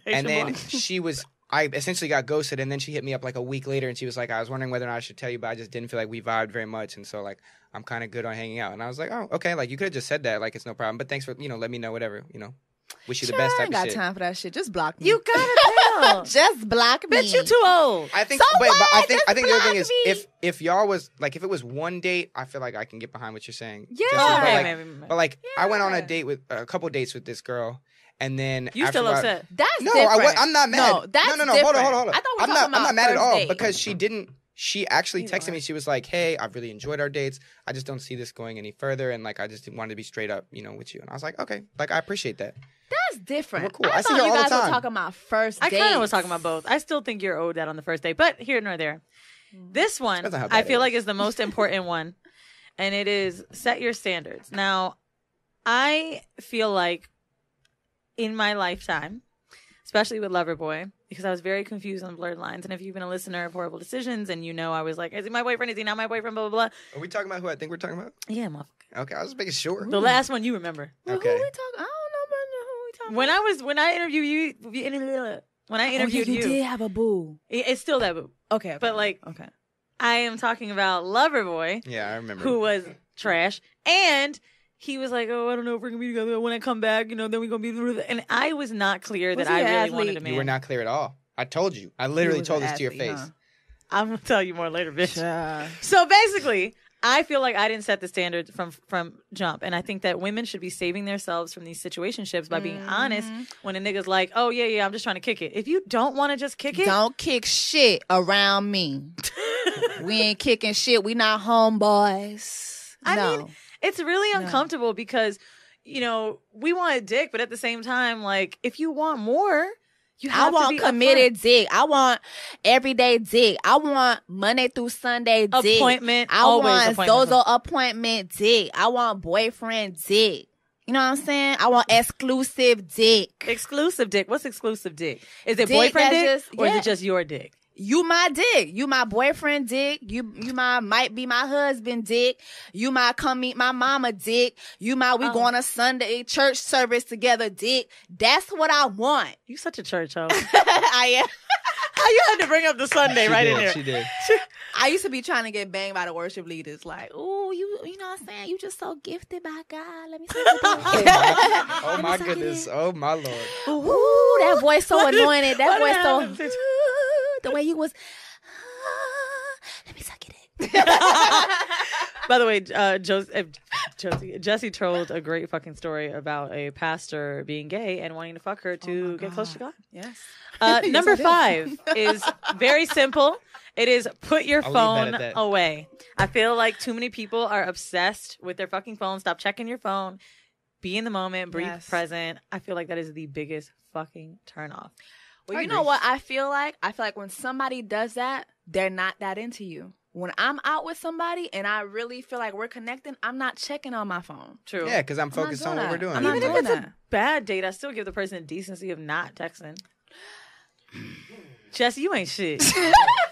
And then she was I essentially got ghosted, and then she hit me up like a week later, and she was like, I was wondering whether or not I should tell you, but I just didn't feel like we vibed very much, and so like I'm kind of good on hanging out. And I was like, oh, okay, like you could have just said that, like it's no problem, but thanks for let me know, whatever, wish you the best I type ain't of got shit. time for that shit. Just block me. You gotta tell. just block me. Bitch, you too old. I think, So but what? I think Just the other thing block is me. if y'all was like if it was one date, I feel like I can get behind what you're saying. Yeah. Jessie, but, Okay, like, maybe. but like I went on a Yeah. date with a couple dates with this girl, and then You after still a while- upset? That's No, different. I'm not mad. No, that's no. different. Hold on. I thought we were I'm talking not about mad at first all date. because she didn't. She actually You texted are. me. She was like, "Hey, I've really enjoyed our dates. I just don't see this going any further, and like I just wanted to be straight up, with you." And I was like, "Okay, like I appreciate that." That's different. We're cool. I I see thought her you all the guys were time. talking about first I dates. kind of was talking about both. I still think you're owed that on the first date, but here nor there. This one, Depends on how I bad feel it like is. is the most important one, and it is set your standards. Now, I feel like in my lifetime, especially with Loverboy, because I was very confused on blurred lines. And if you've been a listener of Horrible Decisions, and I was like, is he my boyfriend? Is he not my boyfriend? Blah, blah, blah. Are we talking about who I think we're talking about? Yeah, motherfucker. Okay, I was just making sure. The last one you remember. Well, Okay. Who we talking? I don't know about who we talking When I interviewed you, when I interviewed you did have a boo. it's still that boo. Okay. But like, okay. I am talking about Loverboy, Yeah, I remember. who was trash, and he was like, "Oh, I don't know if we're gonna be together. When I come back, then we're gonna be." And I was not clear Was that I he an really athlete? wanted a man. You were not clear at all. I told you. I literally was told an this to your athlete, face. huh? I'm gonna tell you more later, bitch. Yeah. So basically, I feel like I didn't set the standard from jump, and I think that women should be saving themselves from these situationships by being honest. When a nigga's like, "Oh yeah, I'm just trying to kick it." If you don't want to just kick it, Don't kick shit around me. We ain't kicking shit. We not homeboys. I No. mean, it's really uncomfortable because, we want a dick, but at the same time, like, if you want more, you have I to want be committed dick. I want everyday dick. I want Monday through Sunday dick. Appointment, I always want appointment. Zozo appointment dick. I want boyfriend dick. You know what I'm saying? I want exclusive dick. Exclusive dick. What's exclusive dick? Is it Dick boyfriend that's dick just- or is yeah. it just your dick? You my dick. You my boyfriend dick. You might be my husband dick. You my come meet my mama dick. You my we going to Sunday church service together dick. That's what I want. You such a church hoe. I am. How you had to bring up the Sunday She right did, in there? She did. I used to be trying to get banged by the worship leaders. Like, ooh, you know what I'm saying? You just so gifted by God. Let me see you do it. Oh my goodness. Oh my Lord. Ooh, that voice so anointed. That what voice so happened? the way you was. Let me suck it in. By the way, Jessie told a great fucking story about a pastor being gay and wanting to fuck her to get close to God. Yes. Number 5 is very simple. It is put your I'll leave phone that at that. away. I feel like too many people are obsessed with their fucking phone. Stop checking your phone. Be in the moment. Be Yes. present. I feel like that is the biggest fucking turn off. Well, I you agree. know what I feel like? I feel like when somebody does that, they're not that into you. When I'm out with somebody and I really feel like we're connecting, I'm not checking on my phone. True. Yeah, because I'm not focused doing on what we're that. doing. I'm not Even if doing it's that. a bad date, I still give the person the decency of not texting. Jesse, you ain't shit.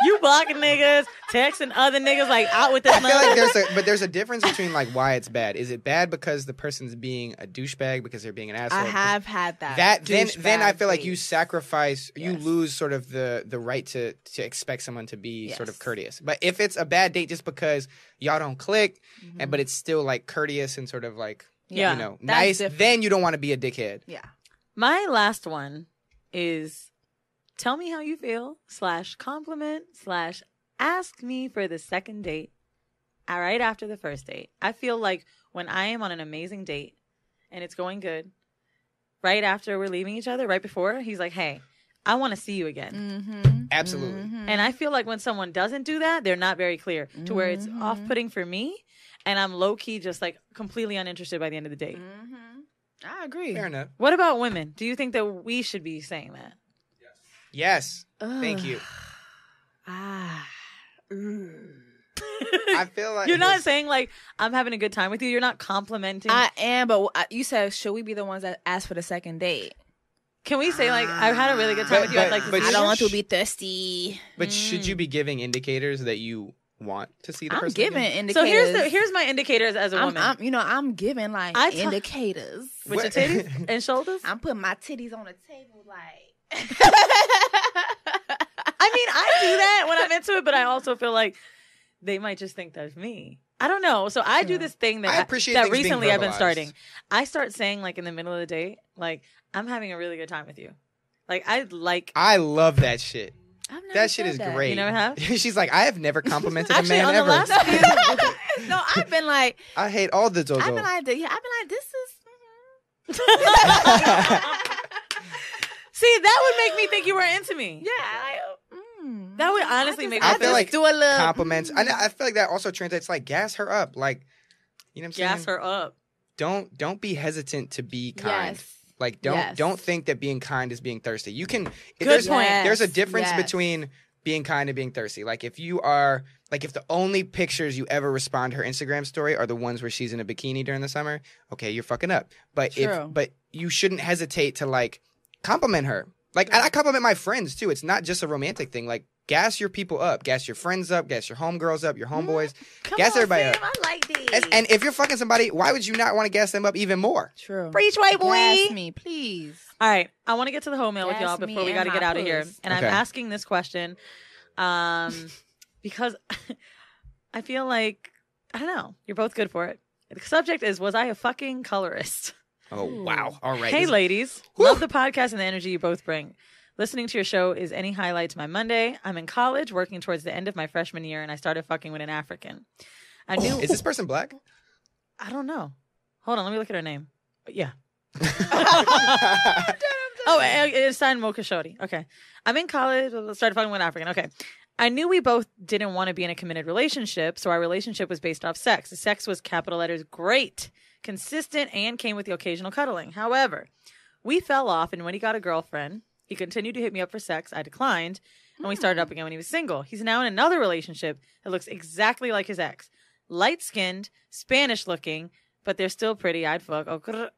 You blocking niggas, texting other niggas like out with this I feel like mother. there's a difference between like why it's bad. Is it bad because the person's being a douchebag because they're being an asshole? I have had that. Then I feel like you douchebag sacrifice, you Yes. lose sort of the right to expect someone to be sort of Yes. courteous. But if it's a bad date just because y'all don't click, and but it's still like courteous and sort of like Yeah, that's that's nice, then you don't want to be a dickhead. Yeah. My last one is tell me how you feel / compliment / ask me for the second date right after the first date. I feel like when I am on an amazing date and it's going good, right after we're leaving each other, right before, he's like, hey, I want to see you again. Mm-hmm. Absolutely. And I feel like when someone doesn't do that, they're not very clear to where it's off-putting for me. And I'm low-key just like completely uninterested by the end of the date. I agree. Fair enough. What about women? Do you think that we should be saying that? Yes. Thank you. Ah. I feel like You're not saying like I'm having a good time with you. You're not complimenting. I am, but you said, should we be the ones that ask for the second date? Can we say like I had a really good time with you? I'd like to but see I you. don't want to be thirsty. But should you be giving indicators that you want to see the I'm person giving again? indicators. So here's my indicators as a woman. I'm giving like I ta- indicators. With your titties and shoulders. I'm putting my titties on the table like. mean, I do that when I'm into it, but I also feel like they might just think that's me. I don't know. So I do this thing I that appreciate that things being recently I've been verbalized. starting. I start saying like in the middle of the day, like I'm having a really good time with you. Like I love that shit. I've never That shit said is that. great. You never have? She's like, I have never complimented a Actually, man on the ever. last few, No, I've been like, I hate all the Zozo. I've been like, this is. see, that would make me think you were into me. Yeah, That would honestly make me I think feel like do a little compliments. I feel like that also translates like gas her up. Like, you know what I'm saying? gas her up. Don't be hesitant to be kind. Yes. Like Yes. don't think that being kind is being thirsty. You can Good point. There's a difference Yes. between being kind and being thirsty. Like if you are like if the only pictures you ever respond to her Instagram story are the ones where she's in a bikini during the summer, okay, you're fucking up. But True. but you shouldn't hesitate to like compliment her. Like and I compliment my friends too. It's not just a romantic thing. Like gas your people up, gas your friends up, gas your homegirls up, your homeboys, Come gas on, everybody Sam, up. I like these. And if you're fucking somebody, why would you not want to gas them up even more? True. Preach, white boy. Gas me, please. All right, I want to get to the whole mail with Gas y'all me before we and got to my get out of here. puss. And Okay. I'm asking this question because I feel like, I don't know, you're both good for it. The subject is, was I a fucking colorist? Oh wow! All right. Hey, This- ladies. Whew. Love the podcast and the energy you both bring. Listening to your show is any highlight to my Monday. I'm in college, working towards the end of my freshman year, and I started fucking with an African. I knew. Is this person black? I don't know. Hold on, let me look at her name. Yeah. Oh, it's signed Mocha Shorty. Okay. I'm in college, started fucking with an African. Okay. I knew we both didn't want to be in a committed relationship, so our relationship was based off sex. The sex was capital letters great, consistent, and came with the occasional cuddling. However, we fell off, and when he got a girlfriend, he continued to hit me up for sex. I declined, and we started up again when he was single. He's now in another relationship that looks exactly like his ex. Light-skinned, Spanish-looking, but they're still pretty. I'd fuck. Oh, grr.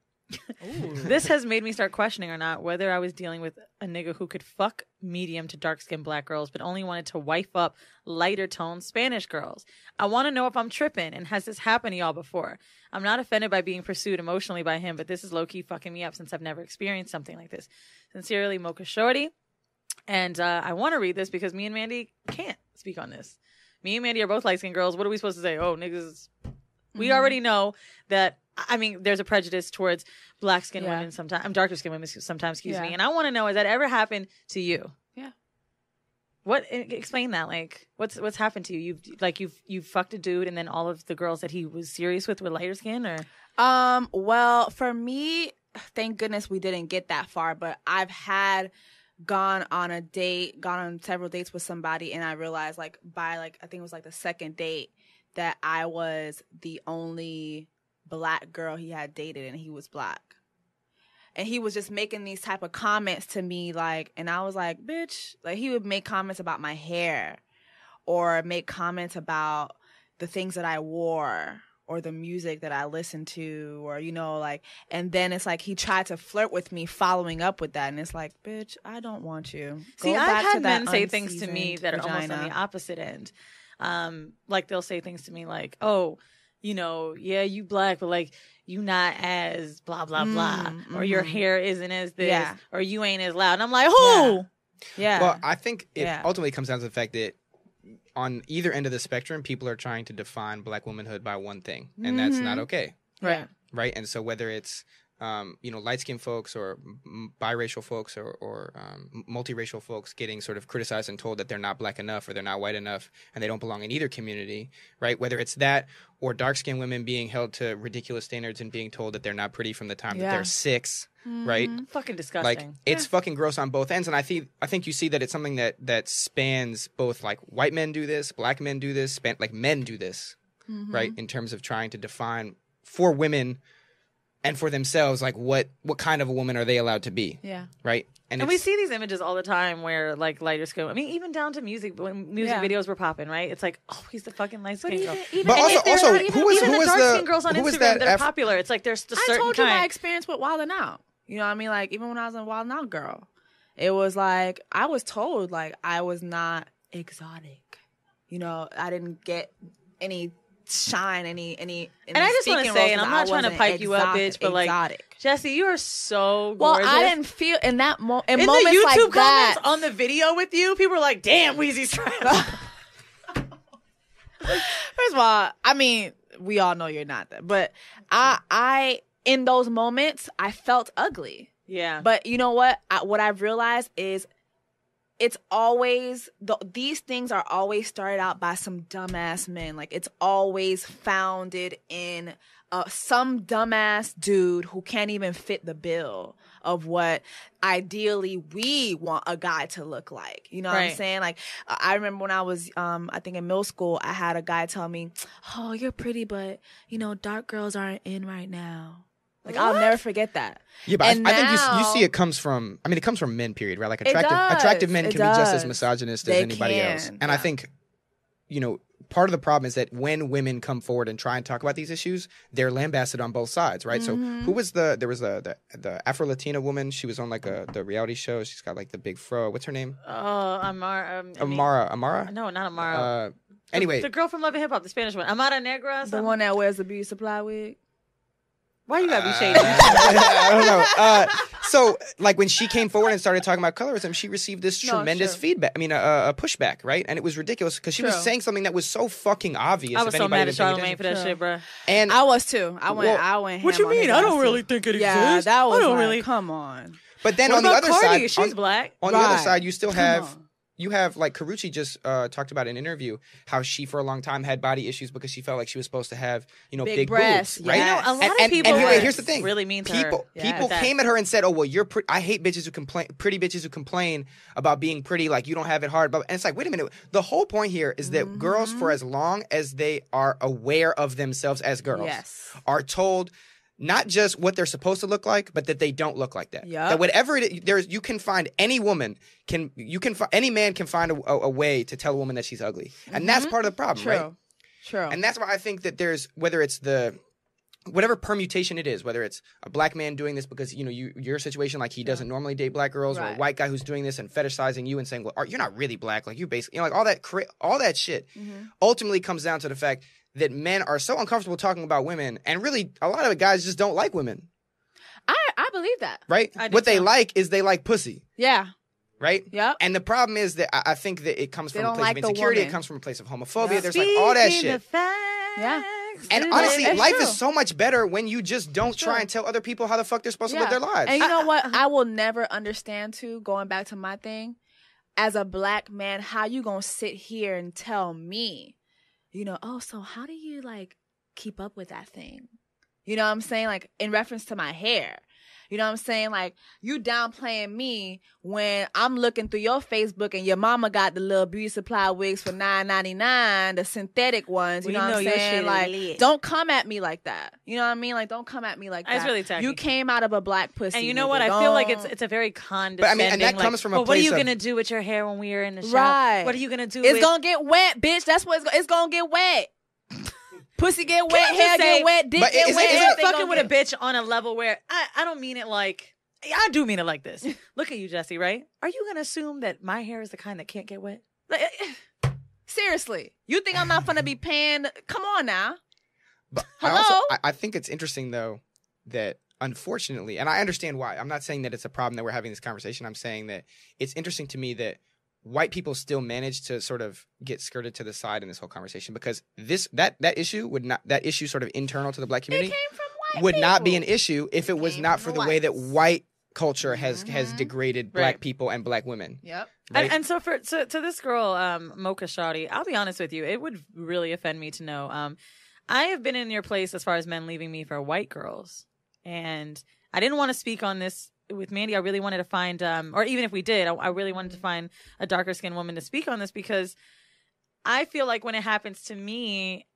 This has made me start questioning or not whether I was dealing with a nigga who could fuck medium to dark-skinned black girls but only wanted to wife up lighter-toned Spanish girls. I want to know if I'm tripping, and has this happened to y'all before? I'm not offended by being pursued emotionally by him, but this is low-key fucking me up since I've never experienced something like this. Sincerely, Mocha Shorty. And I want to read this because me and Mandy can't speak on this. Me and Mandy are both light-skinned girls. What are we supposed to say? Oh, niggas. We already know that, I mean, there's a prejudice towards black-skinned women sometimes. Darker-skinned women sometimes, excuse me. And I want to know, has that ever happened to you? Yeah. Explain that. Like, what's happened to you? You've fucked a dude and then all of the girls that he was serious with were lighter skin, or? Well, for me, thank goodness we didn't get that far, but I've gone on several dates with somebody, and I realized by I think it was the second date that I was the only black girl he had dated, and he was black. And he was just making these type of comments to me, and I was like, bitch, he would make comments about my hair or make comments about the things that I wore or the music that I listened to, or, and then it's he tried to flirt with me following up with that. And it's like, bitch, I don't want you. See, Go I've back had to that men say things to me unseasoned that are almost on vagina. the opposite end. They'll say things to me like, oh, yeah, you black, but you not as blah, blah, blah. Or your hair isn't as this, or you ain't as loud. And I'm like, who? Yeah. Well, I think it ultimately comes down to the fact that on either end of the spectrum, people are trying to define black womanhood by one thing, and that's not okay. Right. Right. And so whether it's light-skinned folks or biracial folks or multiracial folks getting sort of criticized and told that they're not black enough or they're not white enough and they don't belong in either community, right? Whether it's that or dark-skinned women being held to ridiculous standards and being told that they're not pretty from the time that they're 6, right? Fucking disgusting. It's fucking gross on both ends. And I think you see that it's something that spans both, white men do this, black men do this, men do this, right? In terms of trying to define for women and for themselves, what kind of a woman are they allowed to be? Yeah. Right? And we see these images all the time where lighter skin. I mean, even down to music when music videos were popping, right? It's oh, he's the fucking light skin girl. But also, who was the dark the skin girls on who was Instagram that that are popular? It's there's a certain I told you kind. my experience with Wild 'N Out. You know what I mean? Even when I was in Wild 'N Out girl, it was I was told I was not exotic. I didn't get any shine any. And I just want to say, and I'm not trying to pipe you up, bitch, but like, Jessie, you are so gorgeous. Well, I didn't feel in that moment. In the moments YouTube like comments that, on the video with you, people were like, "Damn, Weezy's trash." First of all, I mean, we all know you're not that, but I in those moments I felt ugly. Yeah. But you know what? What I've realized is it's always these things are always started out by some dumbass men. Like it's always founded in some dumbass dude who can't even fit the bill of what ideally we want a guy to look like. You know what I'm saying? Like I remember when I was I think in middle school, I had a guy tell me, "Oh, you're pretty, but you know, dark girls aren't in right now." Like, I'll never forget that. Yeah, but I think you see it comes from, I mean, it comes from men, period, right? Like, attractive men can be just as misogynist as anybody else. And I think, you know, part of the problem is that when women come forward and try and talk about these issues, they're lambasted on both sides, right? So who was there was the Afro-Latina woman. She was on, like, the reality show. She's got, like, the big fro. What's her name? Amara. Amara? No, not Amara. Anyway. The girl from Love and Hip Hop, the Spanish one. Amara Negra? The one that wears the beauty supply wig? Why you gotta be shady? I don't know. So, like, when she came forward and started talking about colorism, she received this tremendous feedback. I mean, a pushback, right? And it was ridiculous because she was saying something that was so fucking obvious. I was so mad at Charlamagne for that shit, bro. And I was too. I went. What you mean? I don't really think it exists. Yeah, that was. I don't like, really. Come on. But then on the other Cardi? side, She's black. On the other side, you still have. You have, like, Karrueche just talked about in an interview how she, for a long time, had body issues because she felt like she was supposed to have, you know, big breasts, boobs, right? You know, a lot of people. And here's the thing: really mean to her. People came at her and said, "Oh, well, you're I hate bitches who complain, pretty bitches who complain about being pretty, like you don't have it hard." And it's like, wait a minute. The whole point here is that girls, for as long as they are aware of themselves as girls, are told. Not just what they're supposed to look like, but that they don't look like that. Yep. That whatever it is, you can find any woman any man can find a way to tell a woman that she's ugly, and that's part of the problem, right? True. And that's why I think that there's whether it's whatever permutation it is, whether it's a black man doing this because you know your situation like he doesn't normally date black girls, or a white guy who's doing this and fetishizing you and saying, well, you're not really black, like you basically, you know, like all that shit ultimately comes down to the fact that men are so uncomfortable talking about women, and really a lot of the guys just don't like women. I believe that. Right? What they like is they like pussy. Yeah. Right? Yep. And the problem is that I think that it comes from a place like of insecurity. It comes from a place of homophobia. There's like all that shit. Yeah. And honestly, life is so much better when you just don't try and tell other people how the fuck they're supposed to live their lives. And you know what? I will never understand, too, going back to my thing, as a black man, how you gonna sit here and tell me, you know, oh, so how do you, like, keep up with that thing? You know what I'm saying? Like, in reference to my hair. You know what I'm saying? Like, you downplaying me when I'm looking through your Facebook and your mama got the little beauty supply wigs for $9.99, the synthetic ones. You know what I'm saying? Like, don't come at me like that. You know what I mean? Like, don't come at me like that. That's really tacky. You came out of a black pussy. And you know what? I feel like it's a very condescending. But I mean, and that comes from a place what are you gonna do with your hair when we are in the shower? Right. What are you gonna do? It's gonna get wet, bitch. That's what it's gonna get wet. Pussy get wet, hair get wet, dick get wet. Is it fucking with a bitch on a level where I don't mean it like. I do mean it like this. Look at you, Jessie, right? Are you going to assume that my hair is the kind that can't get wet? Seriously. You think I'm not going to be paying? Come on now. But Hello? I think it's interesting, though, that unfortunately, and I understand why. I'm not saying that it's a problem that we're having this conversation. I'm saying that it's interesting to me that white people still manage to sort of get skirted to the side in this whole conversation because that issue sort of internal to the black community would not be an issue if it was not for the way that white culture has degraded black people and black women. Yep. Right? And so to this girl, Mocha Shawty, I'll be honest with you, it would really offend me to know. I have been in your place as far as men leaving me for white girls. And I didn't want to speak on this with Mandy. I really wanted to find, or even if we did, I really wanted to find a darker skinned woman to speak on this because I feel like when it happens to me,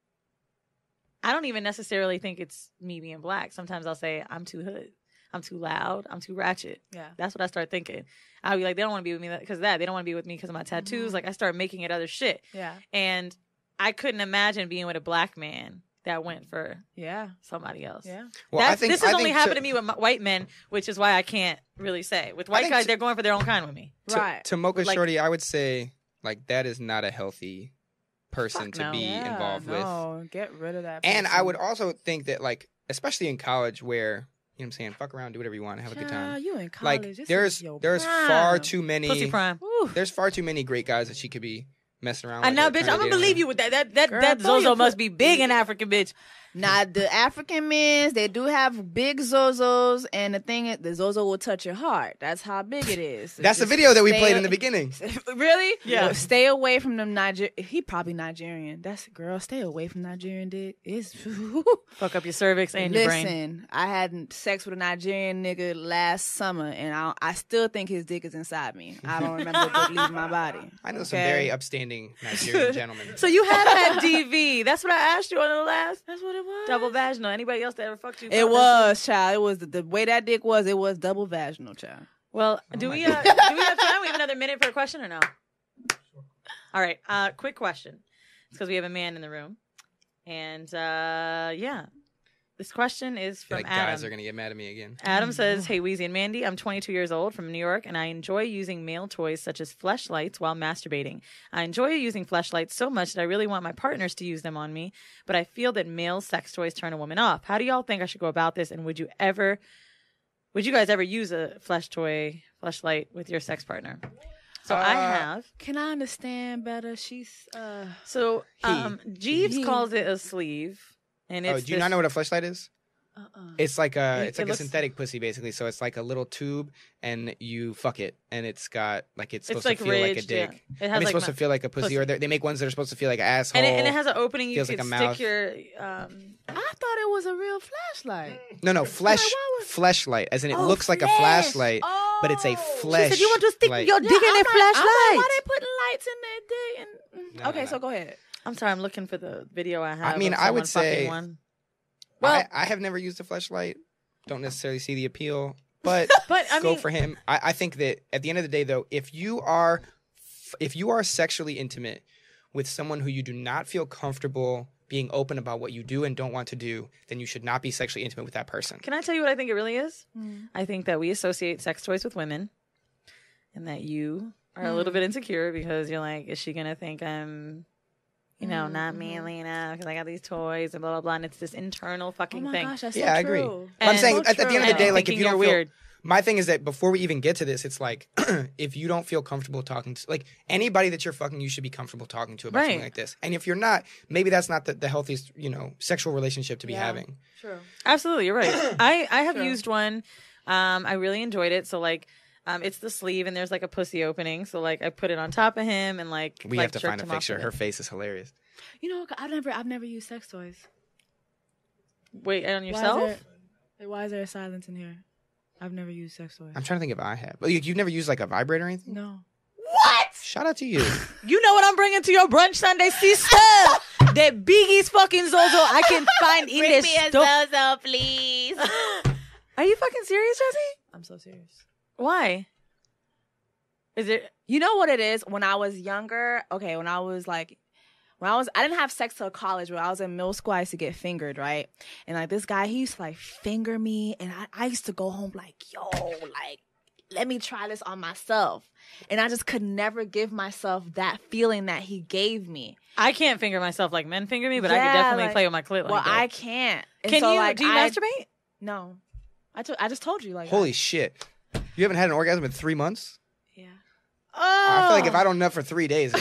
I don't even necessarily think it's me being black. Sometimes I'll say, I'm too hood. I'm too loud. I'm too ratchet. Yeah. That's what I start thinking. I'll be like, they don't want to be with me because of that. They don't want to be with me because of my tattoos. Mm-hmm. Like, I start making it other shit. Yeah. And I couldn't imagine being with a black man that went for somebody else. Yeah. Well, this has only happened to me with white men, which is why I can't really say. With white guys, they're going for their own kind with me. Right. To Mocha Shorty, I would say, like, that is not a healthy person Fuck to no. be Yeah, involved with. no, get rid of that. And I person. would also think that, like, especially in college where, you know what I'm saying, fuck around, do whatever you want, have a good time. Child, you in college. Like, This there's is your far prime. too many Pussy prime. Woo. there's far too many great guys that she could be messing around And with. now, or bitch, trying I'm to gonna get believe in. you with that. That Girl, that throw your Zozo must be big in African, bitch. Now, the African men's, they do have big Zozos, and the thing is, the Zozo will touch your heart. That's how big it is. So That's the just video that we stay played a- in the beginning. Really? Yeah. Well, stay away from them He probably Nigerian. That's girl. Stay away from Nigerian dick. It's Fuck up your cervix and your brain. Listen, I had sex with a Nigerian nigga last summer, and I still think his dick is inside me. I don't remember the dick leaving my body. I know some Okay? very upstanding Nigerian gentlemen. So you had that DV. That's what I asked you on the last That's what it was. double vaginal. Anybody else that ever fucked you? It was, child. It was the way that dick was. It was double vaginal, child. Well, Oh do my we God. have time? We have another minute for a question or no? All right. Quick question. It's because we have a man in the room, and yeah, this question is from Like, Adam. guys are gonna get mad at me again. Adam says, "Hey, Weezy and Mandy, I'm 22 years old from New York, and I enjoy using male toys such as fleshlights while masturbating. I enjoy using fleshlights so much that I really want my partners to use them on me, but I feel that male sex toys turn a woman off. How do y'all think I should go about this? And would you guys ever use a fleshlight with your sex partner?" So I have. Can I understand better? She's So Jeeves He. calls it a sleeve, and it's. Oh, do you not know what a fleshlight is? It's like It a looks- synthetic pussy basically. So it's like a little tube, and you fuck it, and it's got like it's supposed like to feel like a ridged, dick. yeah. It I has mean, it's like supposed to feel like a pussy, or they make ones that are supposed to feel like an asshole. And it has an opening you Feels can like a stick mouth. your. I thought it was a real flashlight. No, fleshlight, as in it looks like a flashlight, but it's a flesh. She said, "You want to stick light." your dick in a I'm like, flashlight?" why they putting lights in their dick? And... No, okay, no. so go ahead. I'm sorry, I'm looking for the video I have. I mean, of I would someone fucking say- one. Well, I have never used a fleshlight. Don't necessarily see the appeal, but But I go mean, for him. I think that at the end of the day, though, if you are sexually intimate with someone who you do not feel comfortable being open about what you do and don't want to do, then you should not be sexually intimate with that person. can I tell you what I think it really is? I think that we associate sex toys with women, and that you are a little bit insecure because you're like, is she gonna think I'm, not manly enough because I got these toys and blah blah blah, and it's this internal fucking Oh my thing. gosh, that's Yeah, so I agree. true. But I'm And- saying So at the end of the And day, like if thinking you don't you're feel, weird. my thing is that before we even get to this, it's like if you don't feel comfortable talking to like anybody that you're fucking, you should be comfortable talking to about something Right. like this. And if you're not, maybe that's not the healthiest, sexual relationship to be Yeah. having. True. Absolutely, you're right. I have True. used one. I really enjoyed it. So like, it's the sleeve and there's like a pussy opening. So like, I put it on top of him and like We like, have to jerked find a him off picture. with Her it. face is hilarious. You know, I've never used sex toys. Wait, on yourself? Why is there silence in here? I've never used sex toys. I'm trying to think if I have. But you've never used like a vibrator or anything? No. What? Shout out to you. You know what I'm bringing to your brunch Sunday, sister? That Biggie's fucking Zozo I can find in this store. Zozo, please. Are you fucking serious, Jessie? I'm so serious. Why? Is it? You know what it is? When I was younger, I didn't have sex till college. When I was in middle school, I used to get fingered, right? And like this guy, he used to like finger me, and I used to go home like, yo, like, let me try this on myself. And I just could never give myself that feeling that he gave me. I can't finger myself like men finger me, but I Yeah, can definitely like- play with my clit like Well, that. I can't. And Can so, you? like, Do you masturbate? No. I just told you, like, Holy shit. You haven't had an orgasm in 3 months? yeah. Oh, I feel like if I don't nut for 3 days, I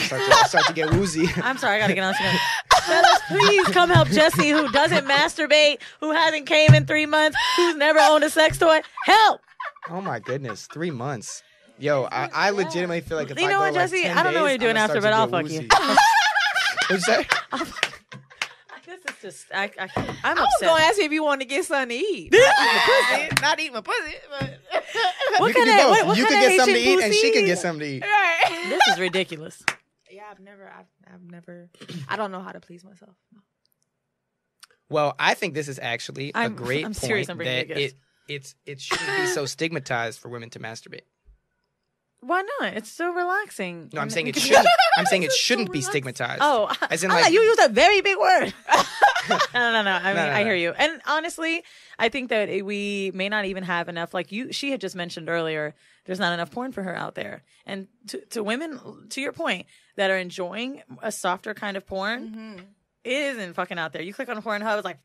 start to get woozy. I'm sorry, I gotta get on together. Fellas, please come help Jessie, who doesn't masturbate, who hasn't came in 3 months, who's never owned a sex toy. Help! Oh my goodness, 3 months. Yo, I legitimately feel like if You I know go what, like Jessie? 10 I don't know what days, you're doing I'm after, gonna but I'll start fuck to you. get woozy. What'd you say? This is just, I'm I was upset. gonna ask you if you want to get something to eat. Not eat my pussy, but What You can kind do of, both. what You kind can of get something to Haitian eat, and she pussy? can get something to eat. right. This is ridiculous. Yeah, I've never. I don't know how to please myself. No. Well, I think this is actually a I'm great point serious, I'm bringing that you a gift. it shouldn't be so stigmatized for women to masturbate. Why not? It's so relaxing. No, I'm saying it shouldn't. I'm saying it shouldn't be stigmatized. Oh, as in I like thought you used a very big word. No. I mean, No. I hear you. And honestly, I think that we may not even have enough. Like she had just mentioned earlier, there's not enough porn for her out there. And to women, to your point, that are enjoying a softer kind of porn, it isn't fucking out there. You click on Pornhub, it's like.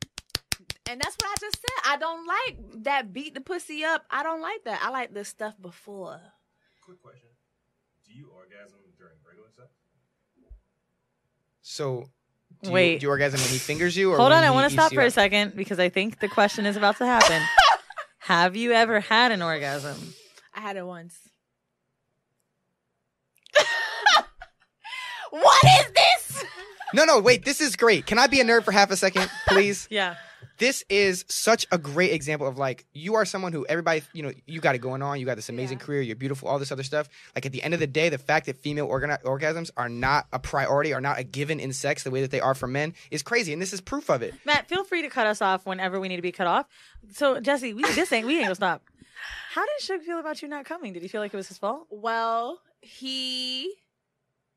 And that's what I just said. I don't like that beat the pussy up. I don't like that. I like the stuff before. Quick question. Do you orgasm during regular sex? so. Do Wait. you orgasm when he fingers you? Or Hold when on, I he want to eats stop you for a up? second because I think the question is about to happen. Have you ever had an orgasm? I had it once. What is this? No, wait. This is great. Can I be a nerd for half a second, please? Yeah. This is such a great example of like, you are someone who everybody, you got it going on. You got this amazing career. You're beautiful, all this other stuff. Like at the end of the day, the fact that female orgasms are not a priority, are not a given in sex the way that they are for men is crazy. And this is proof of it. Matt, feel free to cut us off whenever we need to be cut off. So, Jessie, we ain't gonna stop. How did Suge feel about you not coming? Did he feel like it was his fault? Well,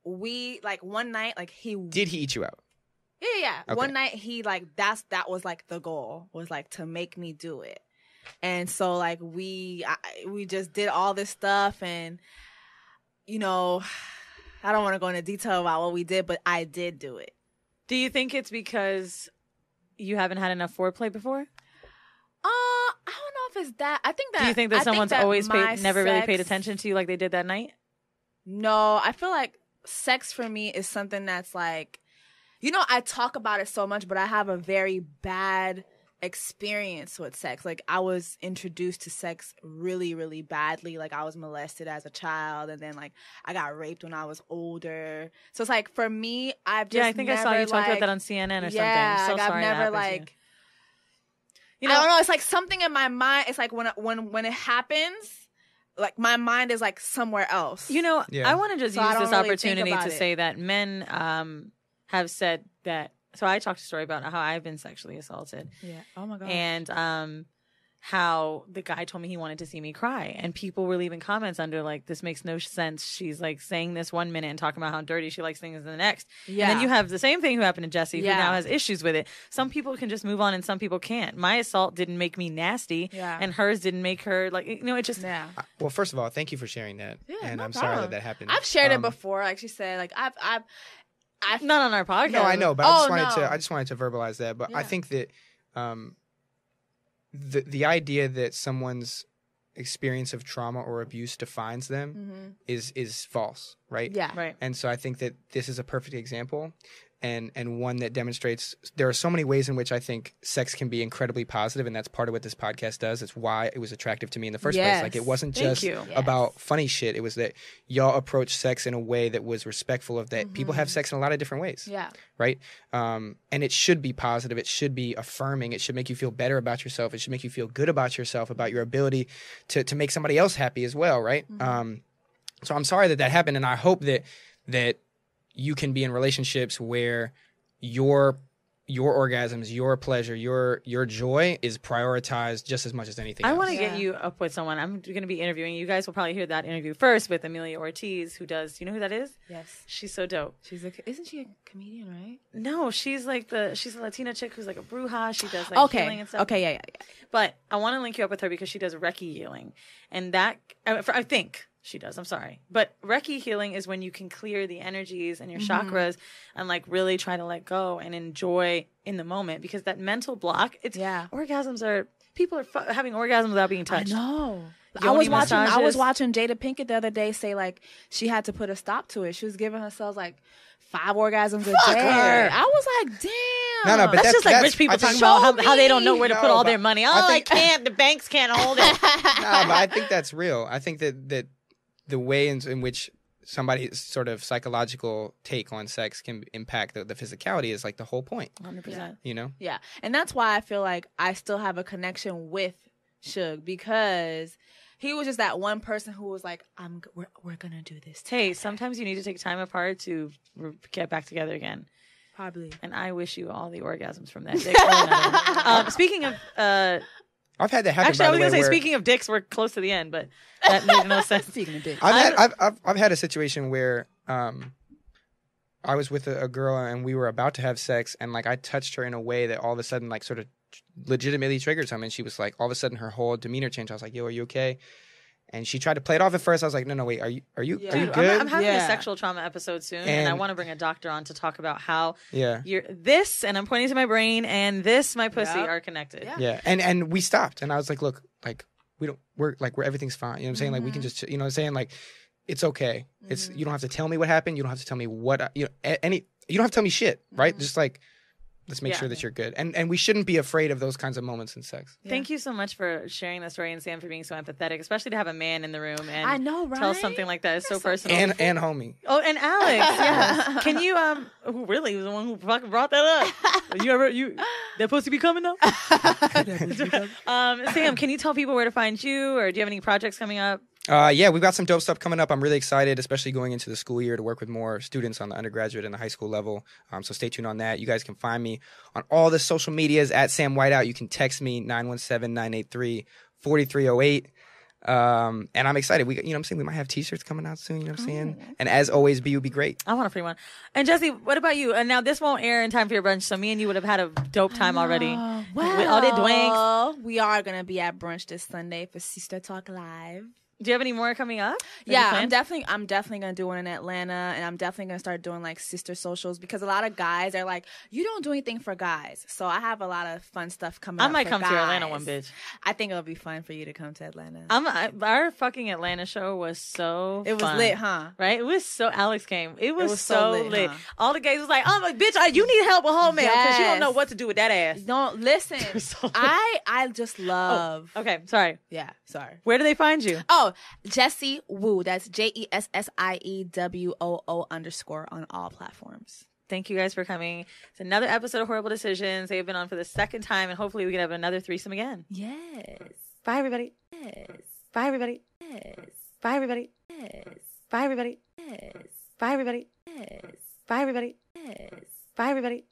one night, like Did he eat you out? Yeah. Okay. One night he that was like the goal, was like to make me do it. And so like we just did all this stuff, and I don't want to go into detail about what we did, but I did do it. Do you think it's because you haven't had enough foreplay before? I don't know if it's that. I think that. Do you think that someone's always never really paid sex- attention to you like they did that night? No, I feel like sex for me is something that's like, I talk about it so much, but I have a very bad experience with sex. Like I was introduced to sex really, really badly. Like I was molested as a child, and then like I got raped when I was older. So it's like for me, I've just I think I saw you talk about that on CNN or something. I'm so I've sorry never that happened to you. I don't know. It's like something in my mind. It's like when it happens, like my mind is like somewhere else. Yeah. I want to just So I use don't this really think opportunity about to it. say that men have said that. So I talked a story about how I've been sexually assaulted. Yeah. Oh my god. And how the guy told me he wanted to see me cry, and people were leaving comments under like, this makes no sense. She's like saying this one minute and talking about how dirty she likes things in the next. Yeah. And then you have the same thing who happened to Jessie, who Yeah. now has issues with it. Some people can just move on and some people can't. My assault didn't make me nasty, Yeah. and hers didn't make her like, it just. Yeah. Well, first of all, thank you for sharing that. Yeah, and no I'm sorry problem. that happened. I've shared it before. Like she said, like I've Not on our podcast. No, I know, but Oh, I just wanted to verbalize that. But I Yeah. think that the idea that someone's experience of trauma or abuse defines them is false, right? Yeah. Right. And so I think that this is a perfect example, and one that demonstrates there are so many ways in which I think sex can be incredibly positive, and that's part of what this podcast does. It's why it was attractive to me in the first place. Yes. Like it wasn't Thank just you. about funny shit. It was that y'all approached sex in a way that was respectful of that. People have sex in a lot of different ways. Yeah. Right? And it should be positive. It should be affirming. It should make you feel better about yourself. It should make you feel good about yourself, about your ability to make somebody else happy as well, right? So I'm sorry that happened, and I hope that you can be in relationships where your orgasms, your pleasure, your joy is prioritized just as much as anything I else. want to Yeah. get you up with someone. I'm going to be interviewing. You guys will probably hear that interview first with Amelia Ortiz, who does. You know who that is? Yes. She's so dope. Isn't she a comedian, right? No, she's a Latina chick who's like a bruja. She does like Okay. healing and stuff. Okay. Yeah. But I want to link you up with her because she does Reiki healing, and that I think she does. I'm sorry, but Reiki healing is when you can clear the energies and your chakras and like really try to let go and enjoy in the moment, because that mental block. Orgasms are people are having orgasms without being touched. I know. Yoni I was massages. watching Jada Pinkett the other day say like she had to put a stop to it. She was giving herself like 5 orgasms a day. her. I was like, damn. No, but That's just like that's- rich people I think- talking about how they don't know where to No, put all but their money. Oh, I I think- can't. The banks can't hold it. No, but I think that's real. I think that the way in which somebody's sort of psychological take on sex can impact the physicality is like the whole point. 100%. You know? Yeah. And that's why I feel like I still have a connection with Suge, because he was just that one person who was like, we're going to do this. Hey, sometimes you need to take time apart to get back together again. Probably. And I wish you all the orgasms from that dick. Or another one. Speaking of I've had that happen. Actually, I by was the gonna way, say, where speaking of dicks, we're close to the end, but that made no sense. Speaking of dick. I've had a situation where I was with a girl and we were about to have sex, and like I touched her in a way that all of a sudden like sort of legitimately triggered something. And she was like, all of a sudden her whole demeanor changed. I was like, yo, are you okay? And she tried to play it off at first. I was like, no, wait, are you Dude, good? I'm having a Yeah. sexual trauma episode soon, and I And- want to bring a doctor on to talk about how Yeah. this, and I'm pointing to my brain, and this, my pussy, Yep. are connected. Yeah. Yeah. And we stopped, and I was like, look, like we're everything's fine. You know what I'm saying? Like we can just, you know what I'm saying? Like it's okay. It's, you don't have to tell me what happened. You don't have to tell me what, you don't have to tell me shit, right? Just like, let's make Yeah. sure that you're good. And we shouldn't be afraid of those kinds of moments in sex. Thank you so much for sharing the story, and Sam for being so empathetic, especially to have a man in the room and I know, right? tell something like that is so personal. And homie. Oh, and Alex, yes. Can you who really was the one who fucking brought that up? That pussy be coming though? Sam, can you tell people where to find you, or do you have any projects coming up? Yeah, we've got some dope stuff coming up. I'm really excited, especially going into the school year, to work with more students on the undergraduate and the high school level. So stay tuned on that. You guys can find me on all the social medias at Sam Whiteout. You can text me 917-983-4308. And I'm excited. You know what I'm saying? We might have t-shirts coming out soon, you know what I'm saying? And as always, be great. I want a free one. And Jessie, what about you? And now this won't air in time for your brunch, so me and you would have had a dope time already. With all the dwanks. We are gonna be at brunch this Sunday for Sister Talk Live. Do you have any more coming up? Yeah, I'm definitely gonna do one in Atlanta, and I'm definitely gonna start doing like sister socials, because a lot of guys are like, you don't do anything for guys. So I have a lot of fun stuff coming. I up might for come guys. to Atlanta one, bitch. I think it'll be fun for you to come to Atlanta. Our fucking Atlanta show was so It was fun. lit, huh? Right? It was so. Alex came. It was was so so lit. lit, huh? All the guys was like, "Oh my bitch, you need help with home mail because you don't Yes. know what to do with that ass." No, listen. So lit. I just love. Okay, sorry. Yeah, sorry. Where do they find you? Oh, Jessie Woo. That's JESSIEWOO_ on all platforms. Thank you guys for coming. It's another episode of Horrible Decisions. They've been on for the second time, and hopefully we can have another threesome again. Yes. Bye, everybody. Yes. Bye, everybody. Yes. Bye, everybody. Yes. Bye, everybody. Yes. Bye, everybody. Yes. Bye, everybody. Yes. Bye, everybody.